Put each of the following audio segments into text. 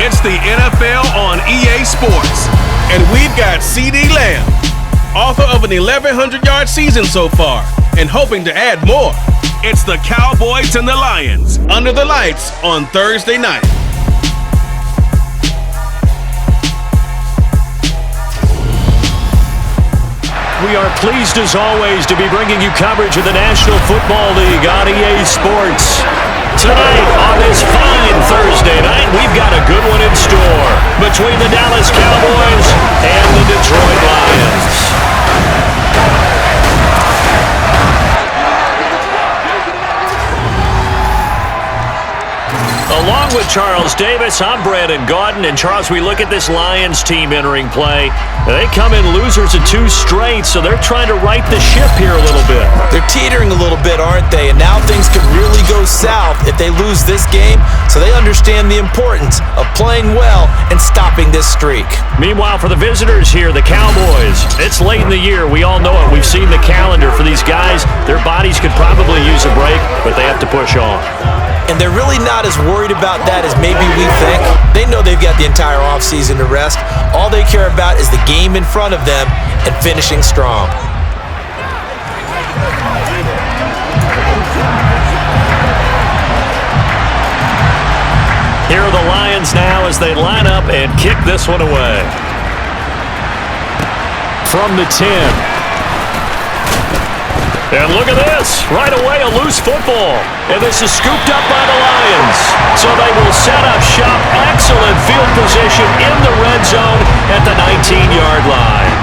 It's the NFL on EA Sports. And we've got CeeDee Lamb, author of an 1,100-yard season so far, and hoping to add more. It's the Cowboys and the Lions under the lights on Thursday night. We are pleased as always to be bringing you coverage of the National Football League on EA Sports. Tonight on this fine Thursday night, we've got a good one in store between the Dallas Cowboys and the Detroit Lions. Along with Charles Davis, I'm Brandon Gaudin. And Charles, we look at this Lions team entering play. They come in losers of 2 straight, so they're trying to right the ship here a little bit. They're teetering a little bit, aren't they? And now things could really go south if they lose this game, so they understand the importance of playing well and stopping this streak. Meanwhile, for the visitors here, the Cowboys, it's late in the year. We all know it. We've seen the calendar for these guys. Their bodies could probably use a break, but they have to push on. And they're really not as worried about that as maybe we think. They know they've got the entire offseason to rest. All they care about is the game in front of them and finishing strong. Here are the Lions now as they line up and kick this one away. From the 10. And look at this. Right away, a loose football. And this is scooped up by the Lions. So they will set up shop. Excellent field position in the red zone at the 19-yard line.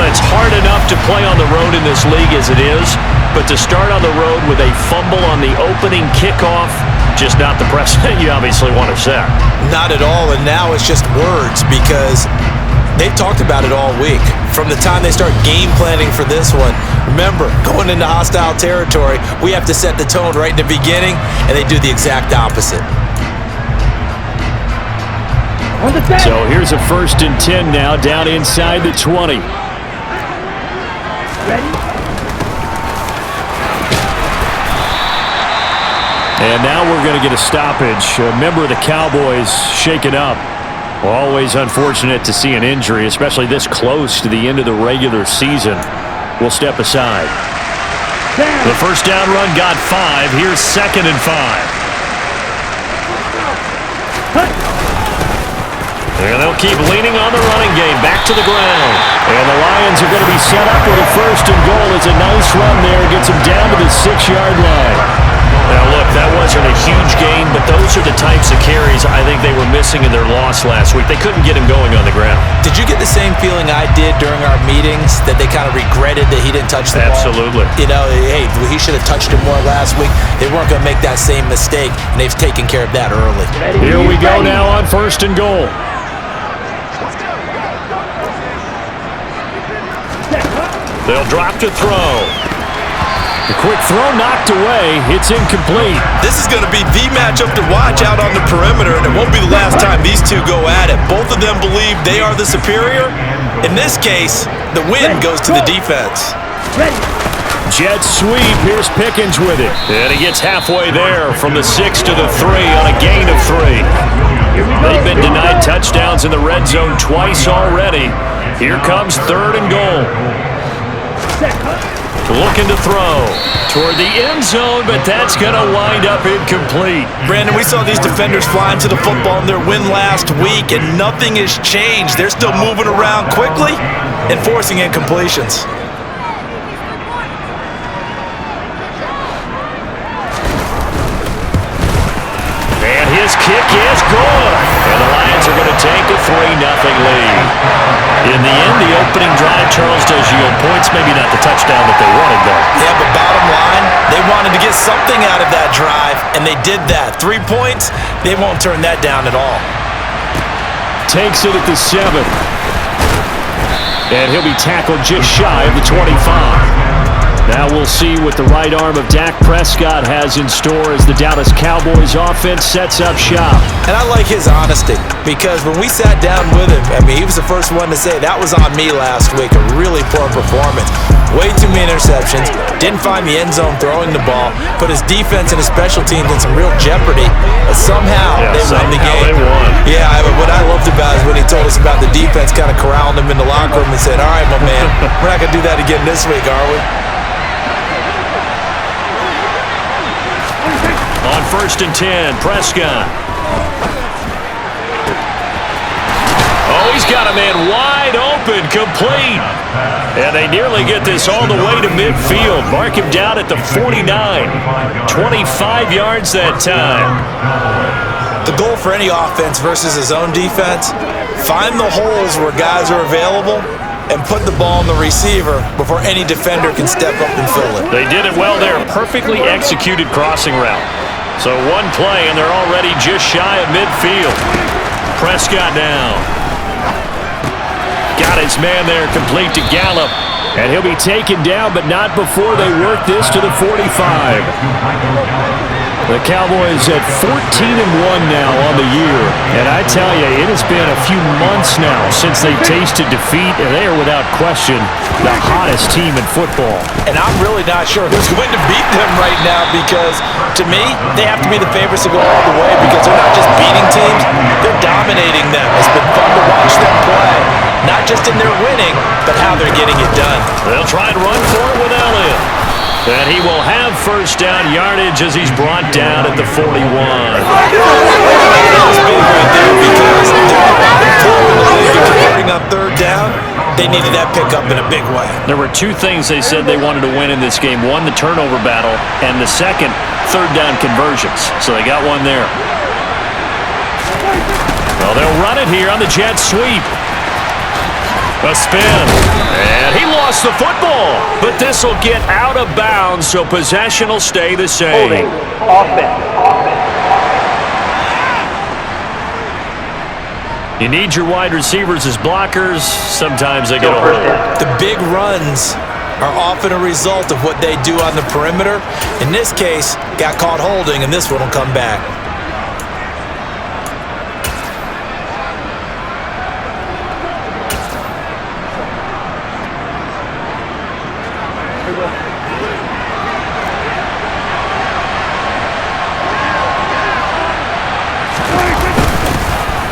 It's hard enough to play on the road in this league as it is, but to start on the road with a fumble on the opening kickoff, just not the precedent you obviously want to set. Not at all, and now it's just words because they've talked about it all week. From the time they start game planning for this one, remember, going into hostile territory, we have to set the tone right in the beginning, and they do the exact opposite. So here's a 1st and 10 now, down inside the 20. And now we're going to get a stoppage. A member of the Cowboys shaken up. Always unfortunate to see an injury, especially this close to the end of the regular season. We'll step aside. The first down run got 5. Here's 2nd and 5. And they'll keep leaning on the running game. Back to the ground. And the Lions are going to be set up with a 1st and goal. It's a nice run there. Gets them down to the 6-yard line. Now, look, that wasn't a huge gain, but those are the types of carries I think they were missing in their loss last week. They couldn't get him going on the ground. Did you get the same feeling I did during our meetings, that they kind of regretted that he didn't touch the ball? Absolutely. You know, hey, he should have touched him more last week. They weren't going to make that same mistake, and they've taken care of that early. Here we go now on 1st and goal. They'll drop to throw. The quick throw knocked away. It's incomplete. This is going to be the matchup to watch out on the perimeter, and it won't be the last time these two go at it. Both of them believe they are the superior. In this case, the win goes to the defense. Jet sweep. Here's Pickens with it. And he gets halfway there from the 6 to the 3 on a gain of 3. They've been denied touchdowns in the red zone twice already. Here comes 3rd and goal. Looking to throw toward the end zone, but that's going to wind up incomplete. Brandon, we saw these defenders flying to the football in their win last week, and nothing has changed. They're still moving around quickly and forcing incompletions. And his kick is good. And the Lions are going to take a 3-0 lead. In the end, the opening drive, Charles, does yield points. Maybe not the touchdown that they wanted, though. Yeah, but bottom line, they wanted to get something out of that drive, and they did that. 3 points, they won't turn that down at all. Takes it at the 7. And he'll be tackled just shy of the 25. Now we'll see what the right arm of Dak Prescott has in store as the Dallas Cowboys offense sets up shop. And I like his honesty, because when we sat down with him, I mean, he was the first one to say, that was on me last week, a really poor performance. Way too many interceptions, didn't find the end zone throwing the ball, put his defense and his special teams in some real jeopardy, but somehow they won the game. They won. Yeah, but what I loved about it is when he told us about the defense kind of corralling him in the locker room and said, all right, my man, we're not going to do that again this week, are we? On 1st and 10, Prescott. Oh, he's got a man wide open, complete. And they nearly get this all the way to midfield. Mark him down at the 49. 25 yards that time. The goal for any offense versus his own defense, find the holes where guys are available and put the ball on the receiver before any defender can step up and fill it. They did it well there. Perfectly executed crossing route. So one play, and they're already just shy of midfield. Prescott now. Got his man there, complete to Gallup. And he'll be taken down, but not before they work this to the 45. The Cowboys at 14-1 now on the year. And I tell you, it has been a few months now since they tasted defeat, and they are without question the hottest team in football. And I'm really not sure who's going to beat them right now, because to me, they have to be the favorites to go all the way, because they're not just beating teams, they're dominating them. It's been fun to watch them play, not just in their winning, but how they're getting it done. They'll try and run for it with Elliott. And he will have first down yardage as he's brought down at the 41. That was big right there, because converting on 3rd down, they needed that pickup in a big way. There were two things they said they wanted to win in this game. One, the turnover battle, and the second, 3rd down conversions. So they got one there. Well, they'll run it here on the jet sweep. A spin, and he lost the football, but this will get out of bounds, so possession will stay the same. Holding. Offense. You need your wide receivers as blockers. Sometimes they get a hold. The big runs are often a result of what they do on the perimeter. In this case, got caught holding, and this one will come back.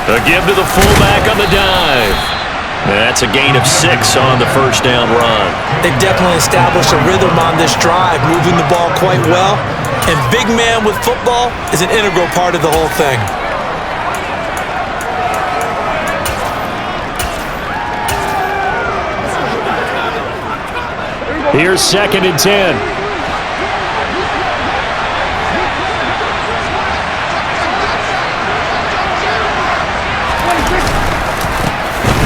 A give to the fullback on the dive. That's a gain of 6 on the first down run. They've definitely established a rhythm on this drive, moving the ball quite well. And big man with football is an integral part of the whole thing. Here's 2nd and 10.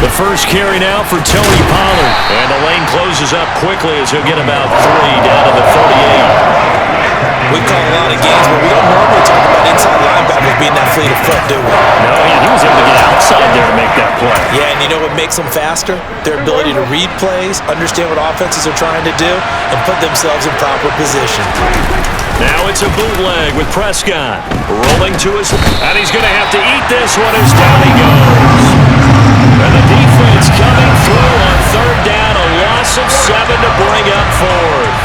The first carry now for Tony Pollard. And the lane closes up quickly as he'll get about 3 down to the 38. We call a lot of games, but we don't normally talk about inside linebackers being that fleet of foot, do we? No, yeah, he was able to get outside there to make that play. Yeah, and you know what makes them faster? Their ability to read plays, understand what offenses are trying to do, and put themselves in proper position. Now it's a bootleg with Prescott. Rolling to his... And he's going to have to eat this one as down he goes. And the defense coming through on 3rd down. A loss of 7 to bring up 4th.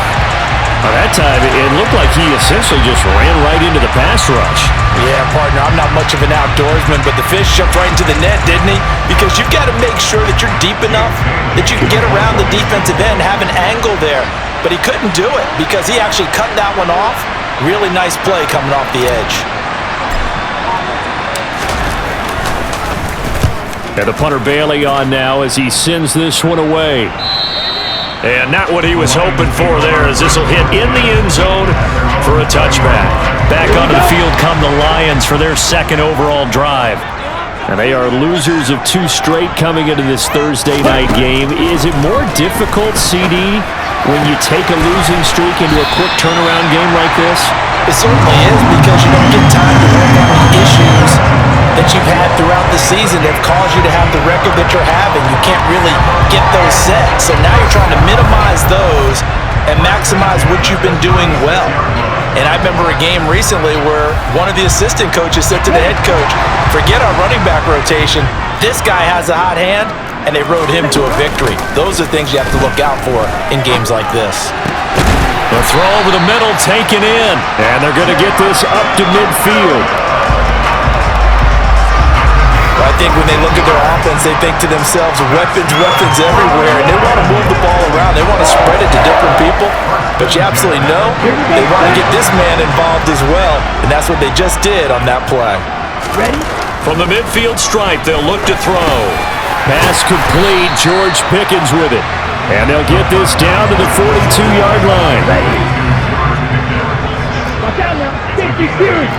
By that time, it looked like he essentially just ran right into the pass rush. Yeah, partner, I'm not much of an outdoorsman, but the fish jumped right into the net, didn't he? Because you've got to make sure that you're deep enough that you can get around the defensive end, have an angle there. But he couldn't do it because he actually cut that one off. Really nice play coming off the edge. And the punter Bailey on now as he sends this one away. And not what he was hoping for there, as this will hit in the end zone for a touchback. Back onto the field come the Lions for their 2nd overall drive. And they are losers of 2 straight coming into this Thursday night game. Is it more difficult, CD, when you take a losing streak into a quick turnaround game like this? It certainly is, because you don't get time to work on the issues that you've had throughout the season that caused you to have the record that you're having. You can't really get those set. So now you're trying to minimize those and maximize what you've been doing well. And I remember a game recently where one of the assistant coaches said to the head coach, forget our running back rotation. This guy has a hot hand, and they rode him to a victory. Those are things you have to look out for in games like this. The throw over the middle taken in, and they're going to get this up to midfield. I think when they look at their offense, they think to themselves, weapons everywhere, and they want to move the ball around. They want to spread it to different people, but you absolutely know they want to get this man involved as well, and that's what they just did on that play. Ready? From the midfield stripe, they'll look to throw. Pass complete, George Pickens with it. And they'll get this down to the 42-yard line. Watch out now. Safety series.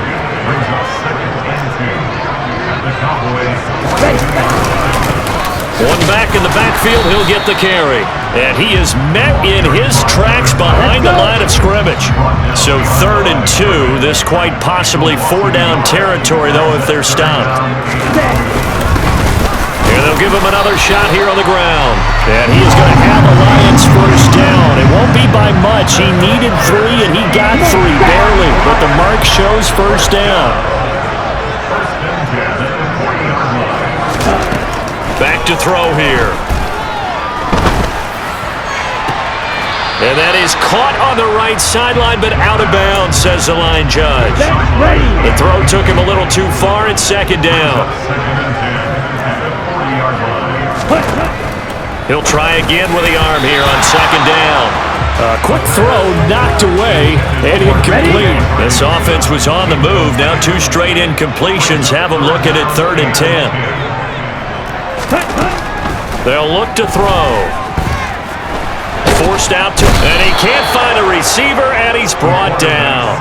One back in the backfield, he'll get the carry. And he is met in his tracks behind the line of scrimmage. So 3rd and 2, this quite possibly 4-down territory, though, if they're stopped. And they'll give him another shot here on the ground. And he is going to have the Lions first down. It won't be by much. He needed 3, and he got 3, barely. But the mark shows first down. Back to throw here. And that is caught on the right sideline, but out of bounds, says the line judge. The throw took him a little too far. It's 2nd down. He'll try again with the arm here on 2nd down. A quick throw knocked away and incomplete. This offense was on the move. Now 2 straight incompletions have them looking at 3rd and 10. They'll look to throw. Forced out to, and he can't find a receiver, and he's brought down.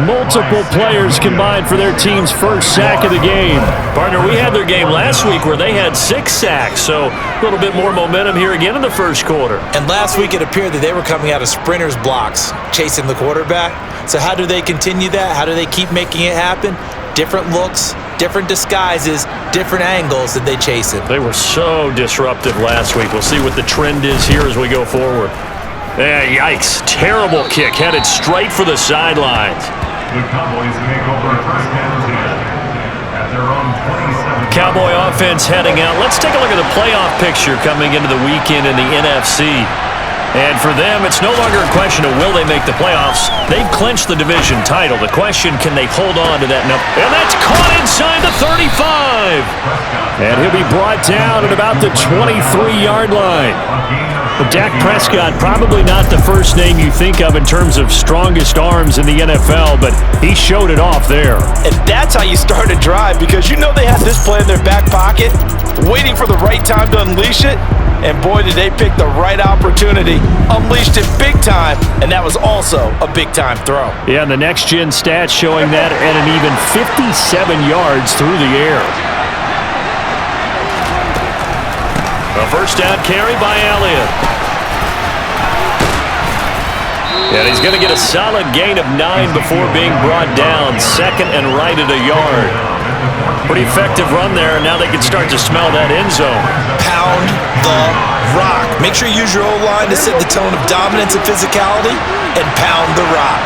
Multiple players combined for their team's first sack of the game. Partner, we had their game last week where they had 6 sacks, so a little bit more momentum here again in the first quarter. And last week it appeared that they were coming out of sprinters blocks, chasing the quarterback. So how do they continue that? How do they keep making it happen? Different looks, different disguises, different angles that they chase it. They were so disruptive last week. We'll see what the trend is here as we go forward. Yikes. Terrible kick headed straight for the sidelines. The Cowboys make over 1st and 10 at their own 27. Cowboy offense heading out. Let's take a look at the playoff picture coming into the weekend in the NFC. And for them, it's no longer a question of will they make the playoffs. They've clinched the division title. The question, can they hold on to that number? And that's caught inside the 35. And he'll be brought down at about the 23-yard line. Dak Prescott, probably not the first name you think of in terms of strongest arms in the NFL, but he showed it off there. And that's how you start a drive, because you know they had this play in their back pocket, waiting for the right time to unleash it. And boy, did they pick the right opportunity, unleashed it big time, and that was also a big-time throw. Yeah, and the next-gen stats showing that at an even 57 yards through the air. A first down carry by Elliott. And he's going to get a solid gain of 9 before being brought down. 2nd and right at a yard. Pretty effective run there, and now they can start to smell that end zone. Pound the rock. Make sure you use your O-line to set the tone of dominance and physicality, and pound the rock.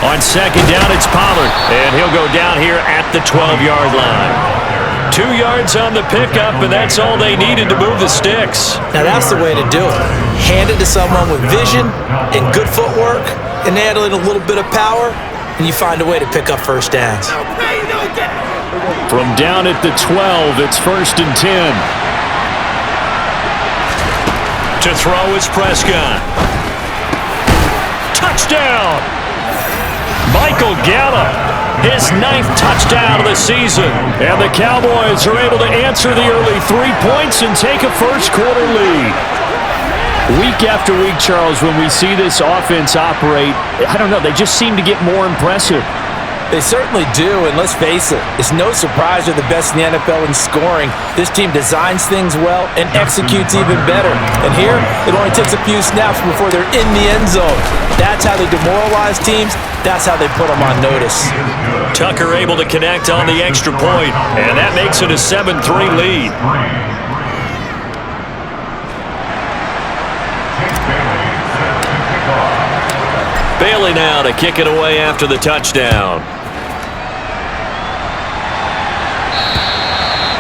On 2nd down, it's Pollard, and he'll go down here at the 12-yard line. 2 yards on the pickup, and that's all they needed to move the sticks. Now that's the way to do it. Hand it to someone with vision and good footwork, and add in a little bit of power, and you find a way to pick up first downs. From down at the 12, it's 1st and 10. To throw is Prescott. Touchdown! Michael Gallup, his 9th touchdown of the season. And the Cowboys are able to answer the early 3 points and take a first-quarter lead. Week after week, Charles, when we see this offense operate, I don't know, they just seem to get more impressive. They certainly do, and let's face it, it's no surprise they're the best in the NFL in scoring. This team designs things well and executes even better. And here, it only takes a few snaps before they're in the end zone. That's how they demoralize teams. That's how they put them on notice. Tucker able to connect on the extra point, and that makes it a 7-3 lead. Bailey now to kick it away after the touchdown.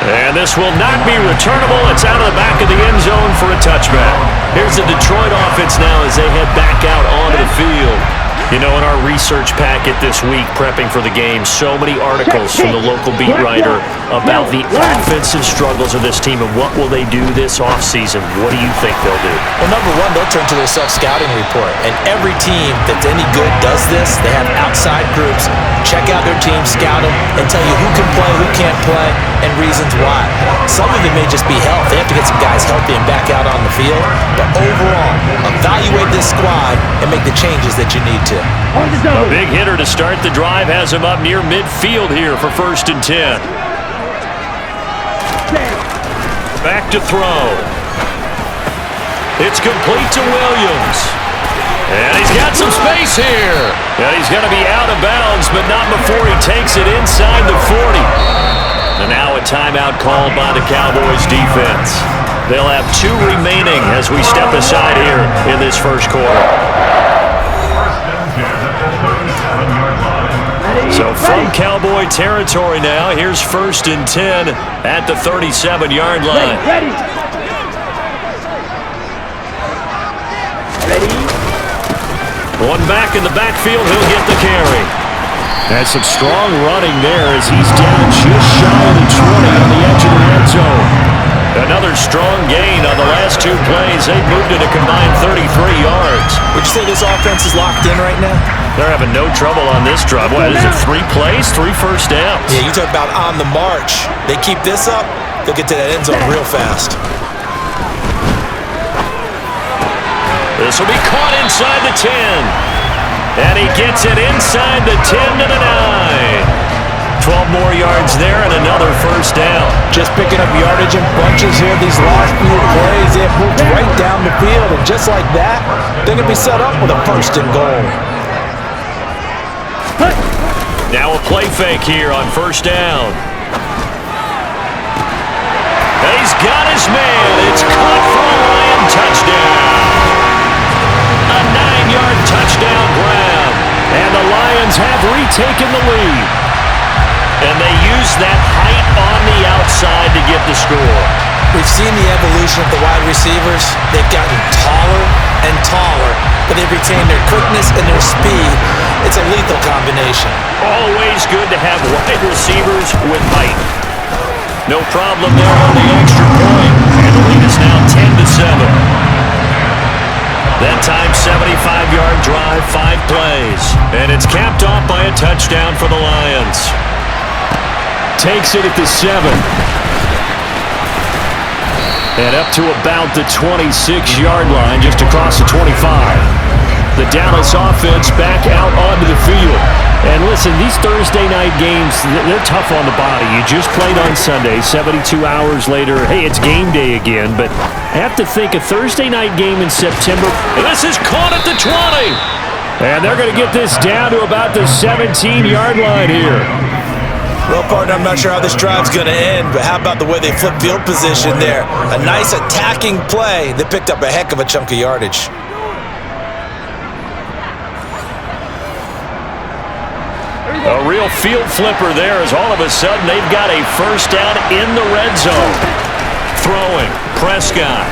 And this will not be returnable. It's out of the back of the end zone for a touchback. Here's the Detroit offense now as they head back out onto the field. You know, in our research packet this week, prepping for the game, so many articles from the local beat writer about the offensive struggles of this team and what will they do this offseason. What do you think they'll do? Well, number one, they'll turn to their self-scouting report. And every team that's any good does this. They have outside groups, check out their team, scout them, and tell you who can play, who can't play, and reasons why. Some of it may just be health. They have to get some guys healthy and back out on the field. But overall, evaluate this squad and make the changes that you need to. A big hitter to start the drive has him up near midfield here for 1st and 10. Back to throw. It's complete to Williams. And he's got some space here. And he's going to be out of bounds, but not before he takes it inside the 40. And now a timeout called by the Cowboys defense. They'll have 2 remaining as we step aside here in this first quarter. So from Cowboy territory now, here's 1st and 10 at the 37-yard line. Ready. One back in the backfield, he'll get the carry. That's some strong running there as he's down just shy of the 20 on the edge of the red zone. Another strong gain on the last 2 plays. They've moved it a combined 33 yards. Would you say this offense is locked in right now? They're having no trouble on this drive. What is it, 3 plays, 3 first downs? Yeah, you talk about on the march. They keep this up, they'll get to that end zone real fast. This will be caught inside the 10. And he gets it inside the 10 to the 9. 12 more yards there and another first down. Just picking up yardage in bunches here. These last few plays, they have moved right down the field. And just like that, they're going to be set up with a 1st and goal. Now a play fake here on 1st down. And he's got his man. It's caught for a Lion touchdown. A 9-yard touchdown grab. And the Lions have retaken the lead. And they use that height on the outside to get the score. We've seen the evolution of the wide receivers. They've gotten taller and taller, but they've retained their quickness and their speed. It's a lethal combination. Always good to have wide receivers with height. No problem there on the extra point. And the lead is now 10-7. That time, 75-yard drive, 5 plays. And it's capped off by a touchdown for the Lions. Takes it at the 7. And up to about the 26-yard line, just across the 25. The Dallas offense back out onto the field. And listen, these Thursday night games, they're tough on the body. You just played on Sunday, 72 hours later. Hey, it's game day again. But I have to think a Thursday night game in September. And this is caught at the 20. And they're going to get this down to about the 17-yard line here. Well, partner, I'm not sure how this drive's going to end, but how about the way they flip field position there? A nice attacking play that picked up a heck of a chunk of yardage. A real field flipper there as all of a sudden they've got a first down in the red zone. Throwing, Prescott.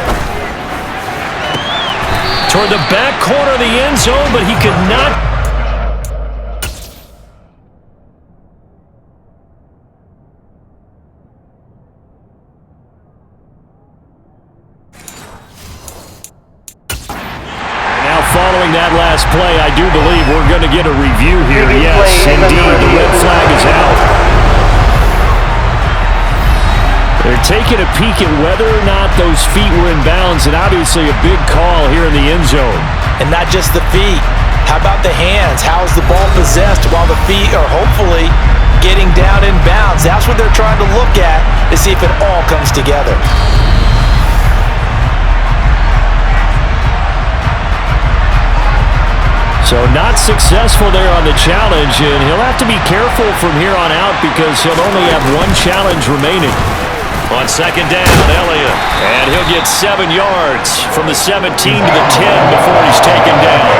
Toward the back corner of the end zone, but he could not. Following that last play, I do believe we're going to get a review here. Yes, indeed, the red flag is out. They're taking a peek at whether or not those feet were in bounds, and obviously a big call here in the end zone. And not just the feet. How about the hands? How's the ball possessed while the feet are hopefully getting down in bounds? That's what they're trying to look at to see if it all comes together. So not successful there on the challenge, and he'll have to be careful from here on out because he'll only have 1 challenge remaining. On 2nd down, Elliott, and he'll get 7 yards from the 17 to the 10 before he's taken down.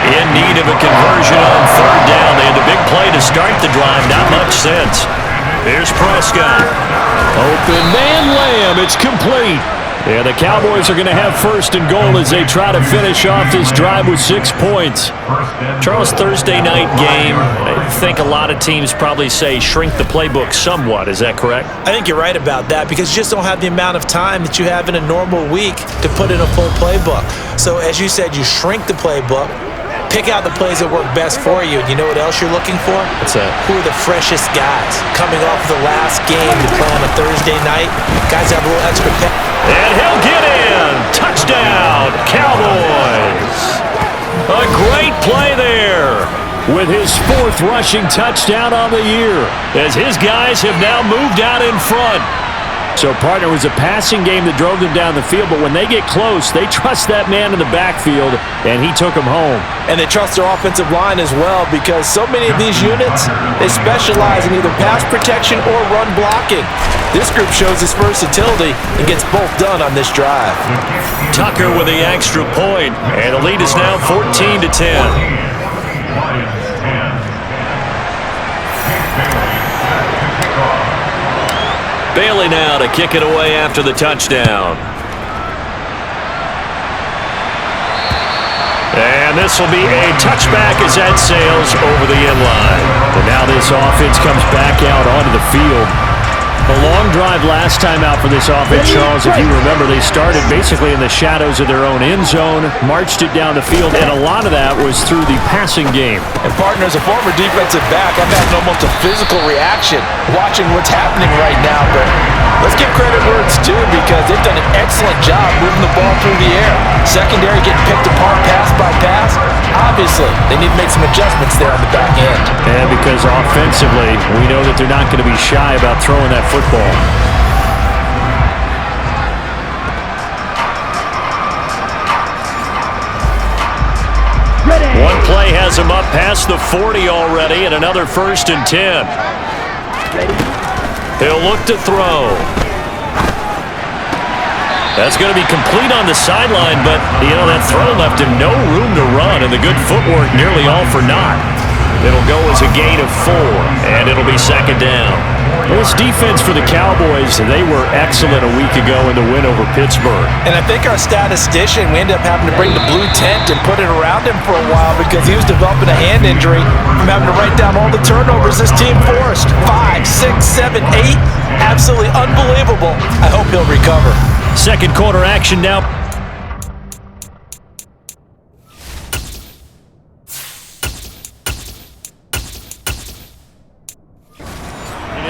In need of a conversion on third down. They had the big play to start the drive. Not much sense. Here's Prescott. Open man Lamb. It's complete. Yeah, the Cowboys are going to have first and goal as they try to finish off this drive with 6 points. Charles, Thursday night game, I think a lot of teams probably say shrink the playbook somewhat. Is that correct? I think you're right about that because you just don't have the amount of time that you have in a normal week to put in a full playbook. So as you said, you shrink the playbook, pick out the plays that work best for you. And you know what else you're looking for? What's that? Who are the freshest guys coming off the last game to play on a Thursday night? Guys have a little extra pep. And he'll get in. Touchdown, Cowboys. A great play there with his 4th rushing touchdown on the year as his guys have now moved out in front. So, partner, it was a passing game that drove them down the field, but when they get close, they trust that man in the backfield, and he took them home. And they trust their offensive line as well because so many of these units, they specialize in either pass protection or run blocking. This group shows its versatility and gets both done on this drive. Tucker with the extra point, and the lead is now 14-10. Lions 10. Bailey now to kick it away after the touchdown. And this will be a touchback as that sails over the end line. And now this offense comes back out onto the field. A long drive last time out for this offense, Charles. If you remember, they started basically in the shadows of their own end zone, marched it down the field, and a lot of that was through the passing game. And partner, as a former defensive back, I've had almost a physical reaction watching what's happening right now. But let's give credit where it's due because they've done an excellent job moving the ball through the air. Secondary getting picked apart pass by pass. Obviously, they need to make some adjustments there on the back end. And because offensively, we know that they're not going to be shy about throwing that football. One play has him up past the 40 already, and another 1st and 10. He'll look to throw. That's going to be complete on the sideline, but, you know, that throw left him no room to run, and the good footwork nearly all for naught. It'll go as a gain of 4, and it'll be 2nd down. This defense for the Cowboys, they were excellent a week ago in the win over Pittsburgh. And I think our statistician, we ended up having to bring the blue tent and put it around him for a while because he was developing a hand injury from having to write down all the turnovers this team forced. 5, 6, 7, 8. Absolutely unbelievable. I hope he'll recover. Second quarter action now.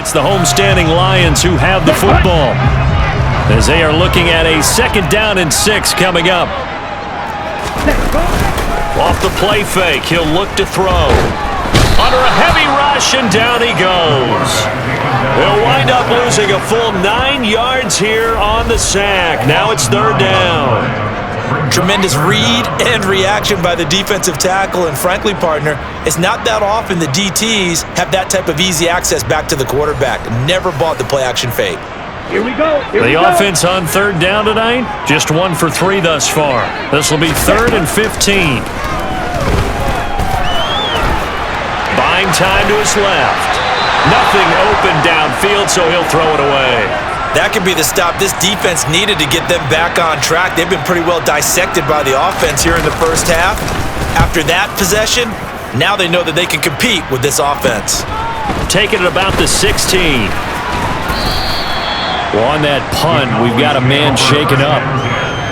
It's the homestanding Lions who have the football as they are looking at a 2nd down and 6 coming up. Off the play fake, he'll look to throw. Under a heavy rush, and down he goes. They'll wind up losing a full 9 yards here on the sack. Now it's 3rd down. Tremendous read and reaction by the defensive tackle, and frankly, partner, it's not that often the DTs have that type of easy access back to the quarterback. Never bought the play-action fake. Here we go. The offense on 3rd down tonight, just 1 for 3 thus far. This will be 3rd and 15. Buying time to his left. Nothing open downfield, so he'll throw it away. That could be the stop this defense needed to get them back on track. They've been pretty well dissected by the offense here in the first half. After that possession, now they know that they can compete with this offense. Taking it about the 16. Well, on that punt, we've got a man shaken up.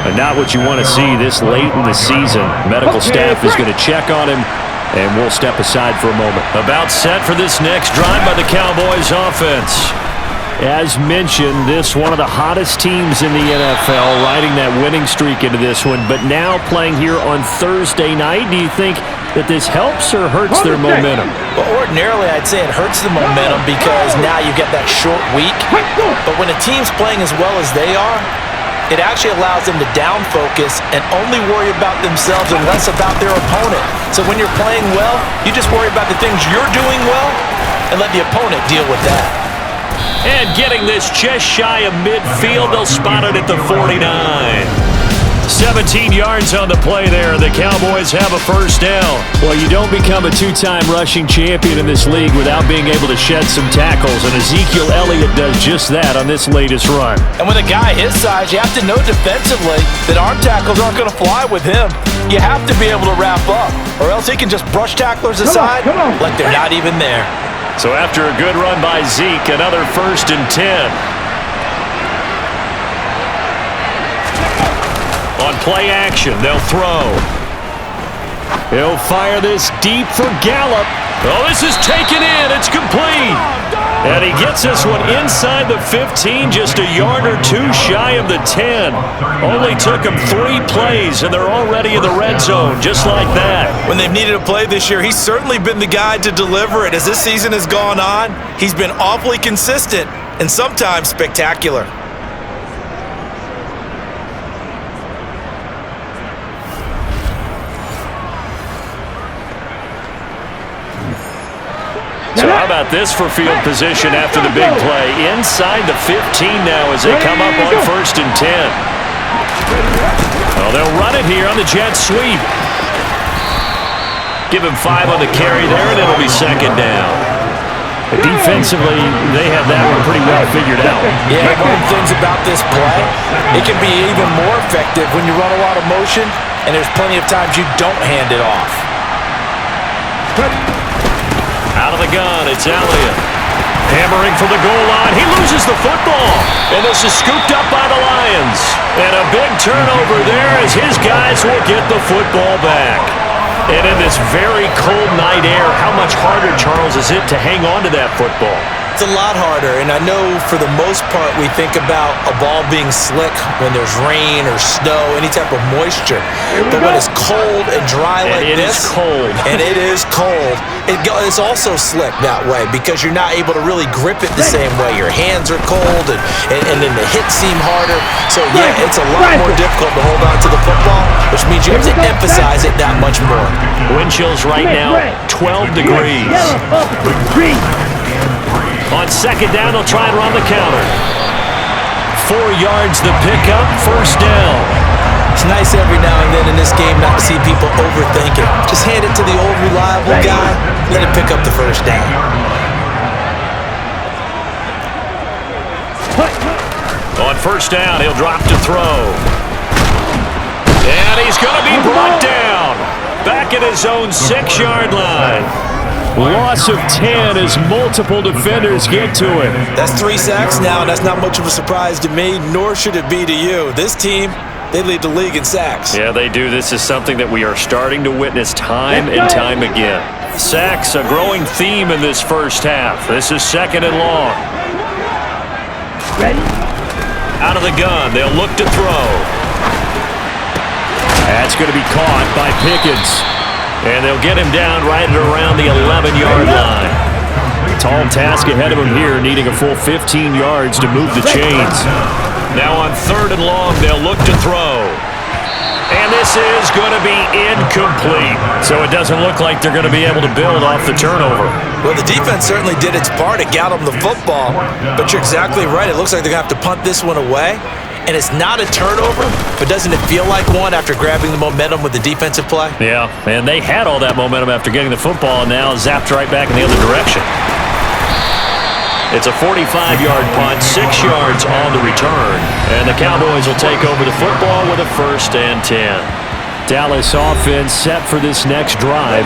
And not what you want to see this late in the season. Medical staff is going to check on him, and we'll step aside for a moment. About set for this next drive by the Cowboys offense. As mentioned, this one of the hottest teams in the NFL, riding that winning streak into this one, but now playing here on Thursday night. Do you think that this helps or hurts their momentum? Well, ordinarily, I'd say it hurts the momentum because now you get that short week. But when a team's playing as well as they are, it actually allows them to down focus and only worry about themselves and less about their opponent. So when you're playing well, you just worry about the things you're doing well and let the opponent deal with that. And getting this just shy of midfield, they'll spot it at the 49. 17 yards on the play there. The Cowboys have a first down. Well, you don't become a two-time rushing champion in this league without being able to shed some tackles, and Ezekiel Elliott does just that on this latest run. And with a guy his size, you have to know defensively that arm tackles aren't going to fly with him. You have to be able to wrap up, or else he can just brush tacklers aside like they're not even there. So after a good run by Zeke, another 1st and 10. On play action, they'll throw. He'll fire this deep for Gallup. Oh, this is taken in. It's complete. And he gets this one inside the 15, just a yard or two shy of the 10. Only took him 3 plays, and they're already in the red zone, just like that. When they've needed a play this year, he's certainly been the guy to deliver it. As this season has gone on, he's been awfully consistent and sometimes spectacular. So how about this for field position after the big play? Inside the 15 now as they come up on 1st and 10. Well, they'll run it here on the jet sweep. Give him 5 on the carry there, and it'll be 2nd down. Defensively, they have that one pretty well figured out. Yeah, one of the things about this play, it can be even more effective when you run a lot of motion, and there's plenty of times you don't hand it off. Out of the gun, it's Elliott. Hammering for the goal line. He loses the football. And this is scooped up by the Lions. And a big turnover there as his guys will get the football back. And in this very cold night air, how much harder, Charles, is it to hang on to that football? It's a lot harder, and I know for the most part we think about a ball being slick when there's rain or snow, any type of moisture. But when it's cold and dry like this, and it is cold, it's also slick that way because you're not able to really grip it the same way. Your hands are cold, and then the hits seem harder. So, yeah, it's a lot more difficult to hold on to the football, which means you have to emphasize it that much more. Wind chills right now, 12 degrees. On 2nd down, they'll try and run the counter. 4 yards the pickup, 1st down. It's nice every now and then in this game not to see people overthink it. Just hand it to the old reliable guy, let him pick up the 1st down. On 1st down, he'll drop to throw. And he's going to be brought down. Back at his own 6-yard line. Loss of 10 as multiple defenders get to him. That's 3 sacks now, and that's not much of a surprise to me, nor should it be to you. This team, they lead the league in sacks. Yeah, they do. This is something that we are starting to witness time and time again. Sacks, a growing theme in this first half. This is 2nd and long. Ready? Out of the gun, they'll look to throw. That's going to be caught by Pickens. And they'll get him down right at around the 11-yard line. Tall task ahead of him here, needing a full 15 yards to move the chains. Now on 3rd and long, they'll look to throw. And this is going to be incomplete. So it doesn't look like they're going to be able to build off the turnover. Well, the defense certainly did its part. It got them the football. But you're exactly right. It looks like they're going to have to punt this one away. And it's not a turnover, but doesn't it feel like one after grabbing the momentum with the defensive play? Yeah, and they had all that momentum after getting the football and now zapped right back in the other direction. It's a 45-yard punt, 6 yards on the return. And the Cowboys will take over the football with a 1st and 10. Dallas offense set for this next drive.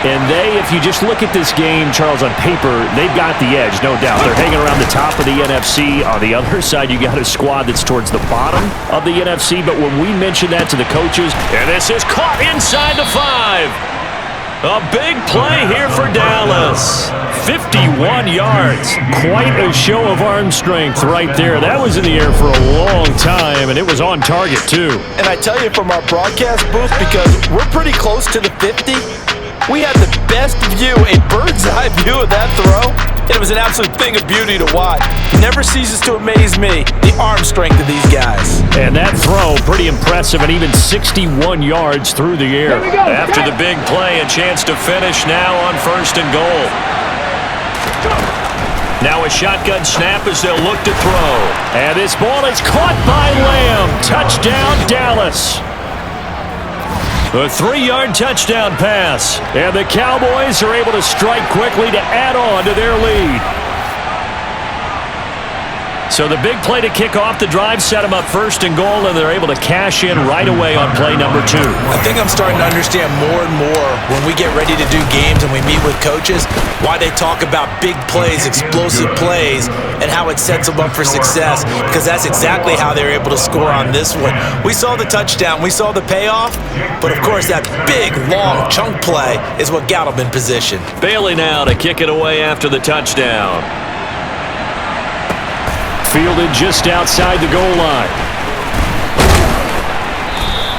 And they, if you just look at this game, Charles, on paper, they've got the edge, no doubt. They're hanging around the top of the NFC. On the other side, you got a squad that's towards the bottom of the NFC. But when we mention that to the coaches, and this is caught inside the 5. A big play here for Dallas. 51 yards. Quite a show of arm strength right there. That was in the air for a long time, and it was on target, too. And I tell you from our broadcast booth, because we're pretty close to the 50, we had the best view, a bird's-eye view of that throw. And it was an absolute thing of beauty to watch. Never ceases to amaze me, the arm strength of these guys. And that throw, pretty impressive, and even 61 yards through the air. After the big play, a chance to finish now on 1st and goal. Now a shotgun snap as they'll look to throw. And this ball is caught by Lamb. Touchdown, Dallas. A 3-yard touchdown pass. And the Cowboys are able to strike quickly to add on to their lead. So the big play to kick off the drive set them up first and goal, and they're able to cash in right away on play number 2. I think I'm starting to understand more and more when we get ready to do games and we meet with coaches why they talk about big plays, explosive plays, and how it sets them up for success, because that's exactly how they were able to score on this one. We saw the touchdown, we saw the payoff, but of course that big, long chunk play is what got them in position. Bailey now to kick it away after the touchdown. Fielded just outside the goal line.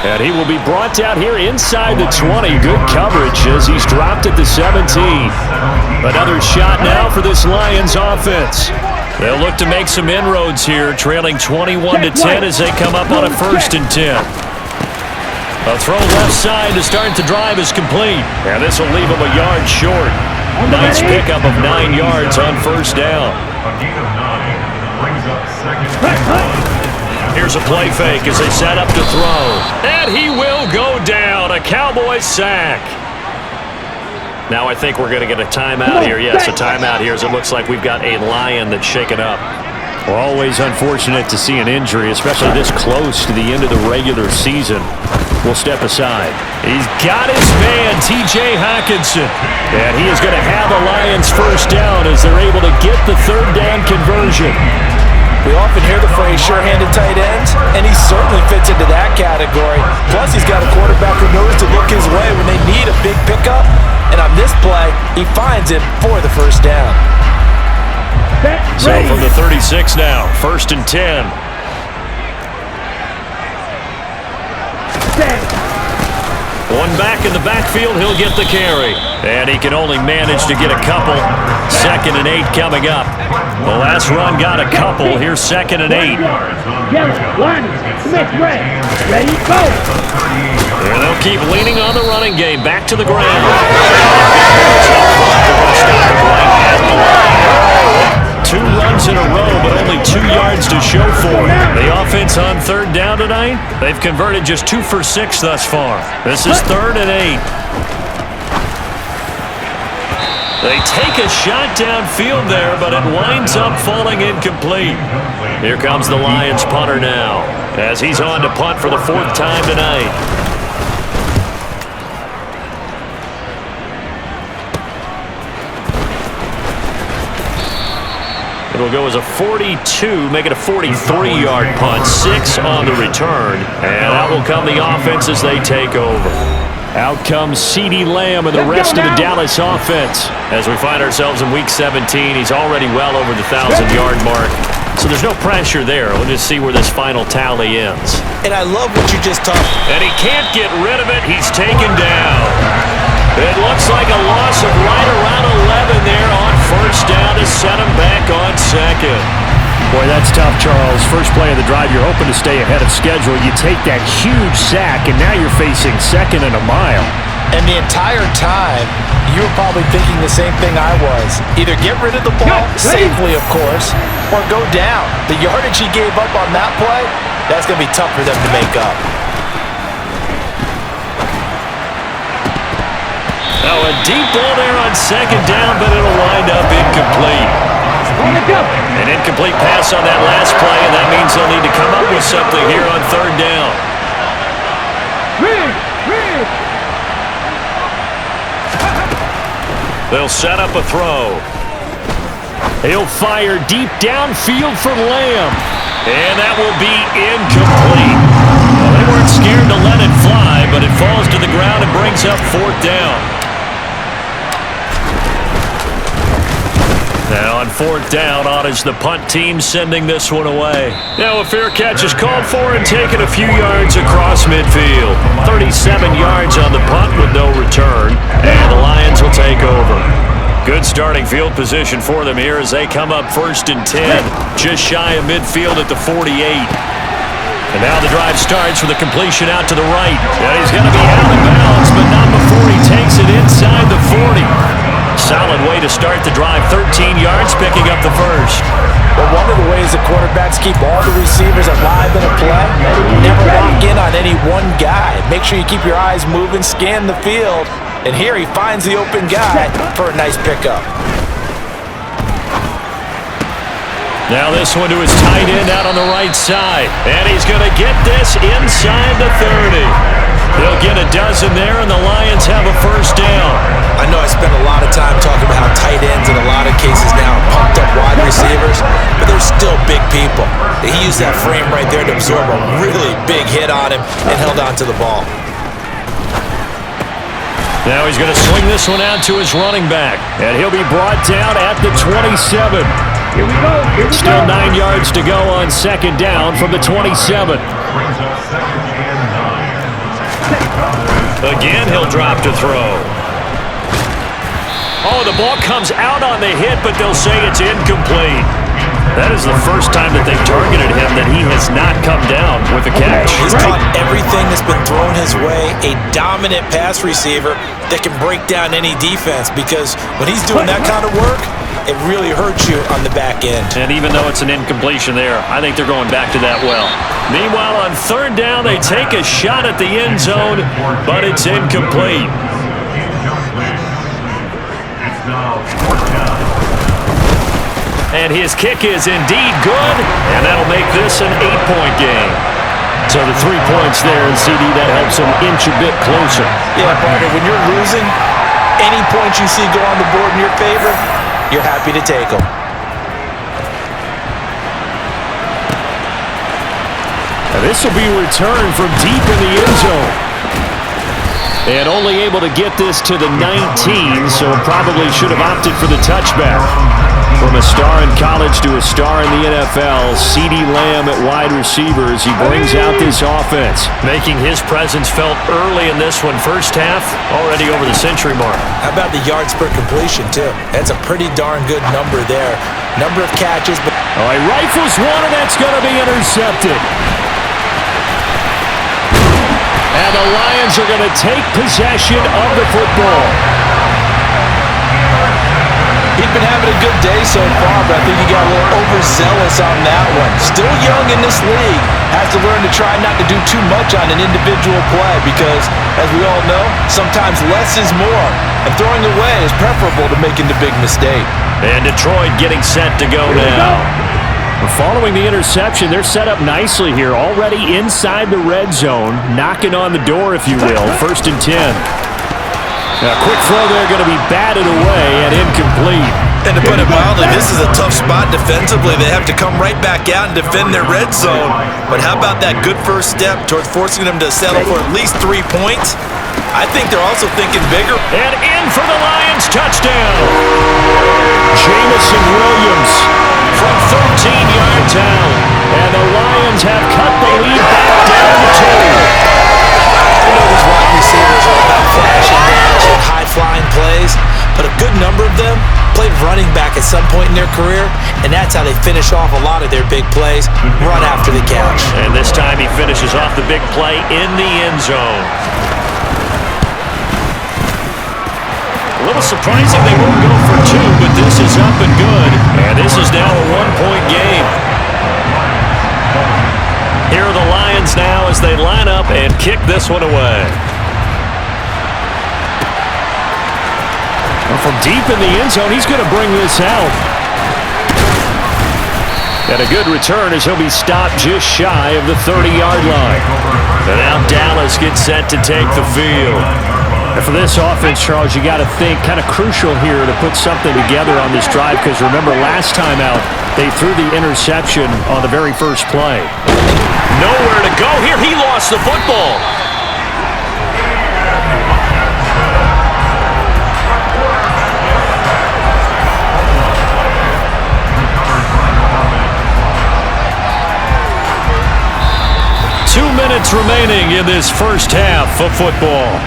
And he will be brought down here inside the 20. Good coverage as he's dropped at the 17. Another shot now for this Lions offense. They'll look to make some inroads here, trailing 21-10 as they come up on a 1st and 10. A throw left side to start the drive is complete. And this will leave him a yard short. Nice pickup of 9 yards on 1st down. A gain of 9 brings up 2nd and 1. Here's a play fake as they set up to throw. And he will go down. A Cowboy sack. Now I think we're going to get a timeout here. Yes, a timeout here as it looks like we've got a Lion that's shaken up. Well, always unfortunate to see an injury, especially this close to the end of the regular season. We'll step aside. He's got his man, T.J. Hockenson. And he is going to have the Lions 1st down as they're able to get the 3rd down conversion. We often hear the phrase sure-handed tight ends, and he certainly fits into that category. Plus, he's got a quarterback who knows to look his way when they need a big pickup. And on this play, he finds it for the 1st down. So from the 36 now, 1st and 10. One back in the backfield, he'll get the carry. And he can only manage to get a couple. 2nd and 8 coming up. The last run got a couple. Here's 2nd and 8. Ready, go! And they'll keep leaning on the running game. Back to the ground. 2 runs in a row, but only 2 yards to show for it. The offense on 3rd down tonight, they've converted just 2 for 6 thus far. This is 3rd and 8. They take a shot downfield there, but it winds up falling incomplete. Here comes the Lions punter now, as he's on to punt for the 4th time tonight. It'll go as a 42, make it a 43-yard punt, 6 on the return, and out will come the offense as they take over. Out comes CeeDee Lamb and the rest of the Dallas offense. As we find ourselves in Week 17, he's already well over the 1,000-yard mark, so there's no pressure there. We'll just see where this final tally ends. And I love what you just talked about. And he can't get rid of it. He's taken down. It looks like a loss of right around 11 there on 1st down to set him back on 2nd. Boy, that's tough, Charles. First play of the drive, you're hoping to stay ahead of schedule. You take that huge sack, and now you're facing 2nd and a mile. And the entire time, you were probably thinking the same thing I was. Either get rid of the ball, safely of course, or go down. The yardage he gave up on that play, that's going to be tough for them to make up. Now a deep ball there on 2nd down, but it'll wind up incomplete. An incomplete pass on that last play, and that means they'll need to come up with something here on 3rd down. They'll set up a throw. He'll fire deep downfield for Lamb. And that will be incomplete. Well, they weren't scared to let it fly, but it falls to the ground and brings up 4th down. Now on 4th down, on is the punt team sending this one away. Now a fair catch is called for and taken a few yards across midfield. 37 yards on the punt with no return, and the Lions will take over. Good starting field position for them here as they come up 1st and 10, just shy of midfield at the 48. And now the drive starts with a completion out to the right. And he's going to be out of bounds, but not before he takes it inside the 40. Solid way to to start the drive. 13 yards, picking up the first. Well, one of the ways that quarterbacks keep all the receivers alive in a play, never lock in on any one guy. Make sure you keep your eyes moving, scan the field. And here he finds the open guy for a nice pickup. Now this one to his tight end out on the right side. And he's going to get this inside the 30. He'll get a dozen there, and the Lions have a first down. I know I spent a lot of time talking about how tight ends in a lot of cases now are pumped up wide receivers, but they're still big people. He used that frame right there to absorb a really big hit on him and held on to the ball. Now he's going to swing this one out to his running back, and he'll be brought down at the 27. Here we go. Still 9 yards to go on second down from the 27. Brings up second and 9. Again, he'll drop to throw. Oh, the ball comes out on the hit, but they'll say it's incomplete. That is the first time that they've targeted him that he has not come down with a catch. He's caught everything that's been thrown his way, a dominant pass receiver that can break down any defense, because when he's doing that kind of work, it really hurts you on the back end. And even though it's an incompletion there, I think they're going back to that well. Meanwhile, on third down, they take a shot at the end zone, but it's incomplete. It's now fourth down. And his kick is indeed good, and that'll make this an 8-point game. So the 3 points there, and CD, that helps him inch a bit closer. Yeah, partner, when you're losing, any points you see go on the board in your favor, you're happy to take them. Now this will be returned from deep in the end zone. And only able to get this to the 19, so probably should have opted for the touchback. From a star in college to a star in the NFL, CeeDee Lamb at wide receiver as he brings out this offense. Making his presence felt early in this one. First half, already over the century mark. How about the yards per completion, too? That's a pretty darn good number there. Number of catches. But oh, he rifles one, and that's going to be intercepted. And the Lions are going to take possession of the football. he's been having a good day so far, but I think he got a little overzealous on that one. Still young in this league. Has to learn to try not to do too much on an individual play because, as we all know, sometimes less is more. And throwing away is preferable to making the big mistake. And Detroit getting set to go now. Following the interception, they're set up nicely here, already inside the red zone, knocking on the door, if you will. 1st and 10. A quick throw there, going to be batted away and incomplete. And to put it mildly, this is a tough spot defensively. They have to come right back out and defend their red zone. But how about that good first step towards forcing them to settle for at least 3 points? I think they're also thinking bigger. And in for the Lions, touchdown. Jamison Williams from 13 yards out. And the Lions have cut the lead back down to 2. I know these wide receivers are about flashing, dashing, high-flying plays, but a good number of them played running back at some point in their career, and that's how they finish off a lot of their big plays, run after the catch. And this time he finishes off the big play in the end zone. A little surprising they won't go for 2, but this is up and good. And this is now a 1-point game. Here are the Lions now as they line up and kick this one away. Well, from deep in the end zone, he's going to bring this out. And a good return as he'll be stopped just shy of the 30-yard line. And now Dallas gets set to take the field. And for this offense, Charles, you got to think kind of crucial here to put something together on this drive because remember last time out, they threw the interception on the very first play. Nowhere to go here. He lost the football. Two minutes remaining in this first half of football.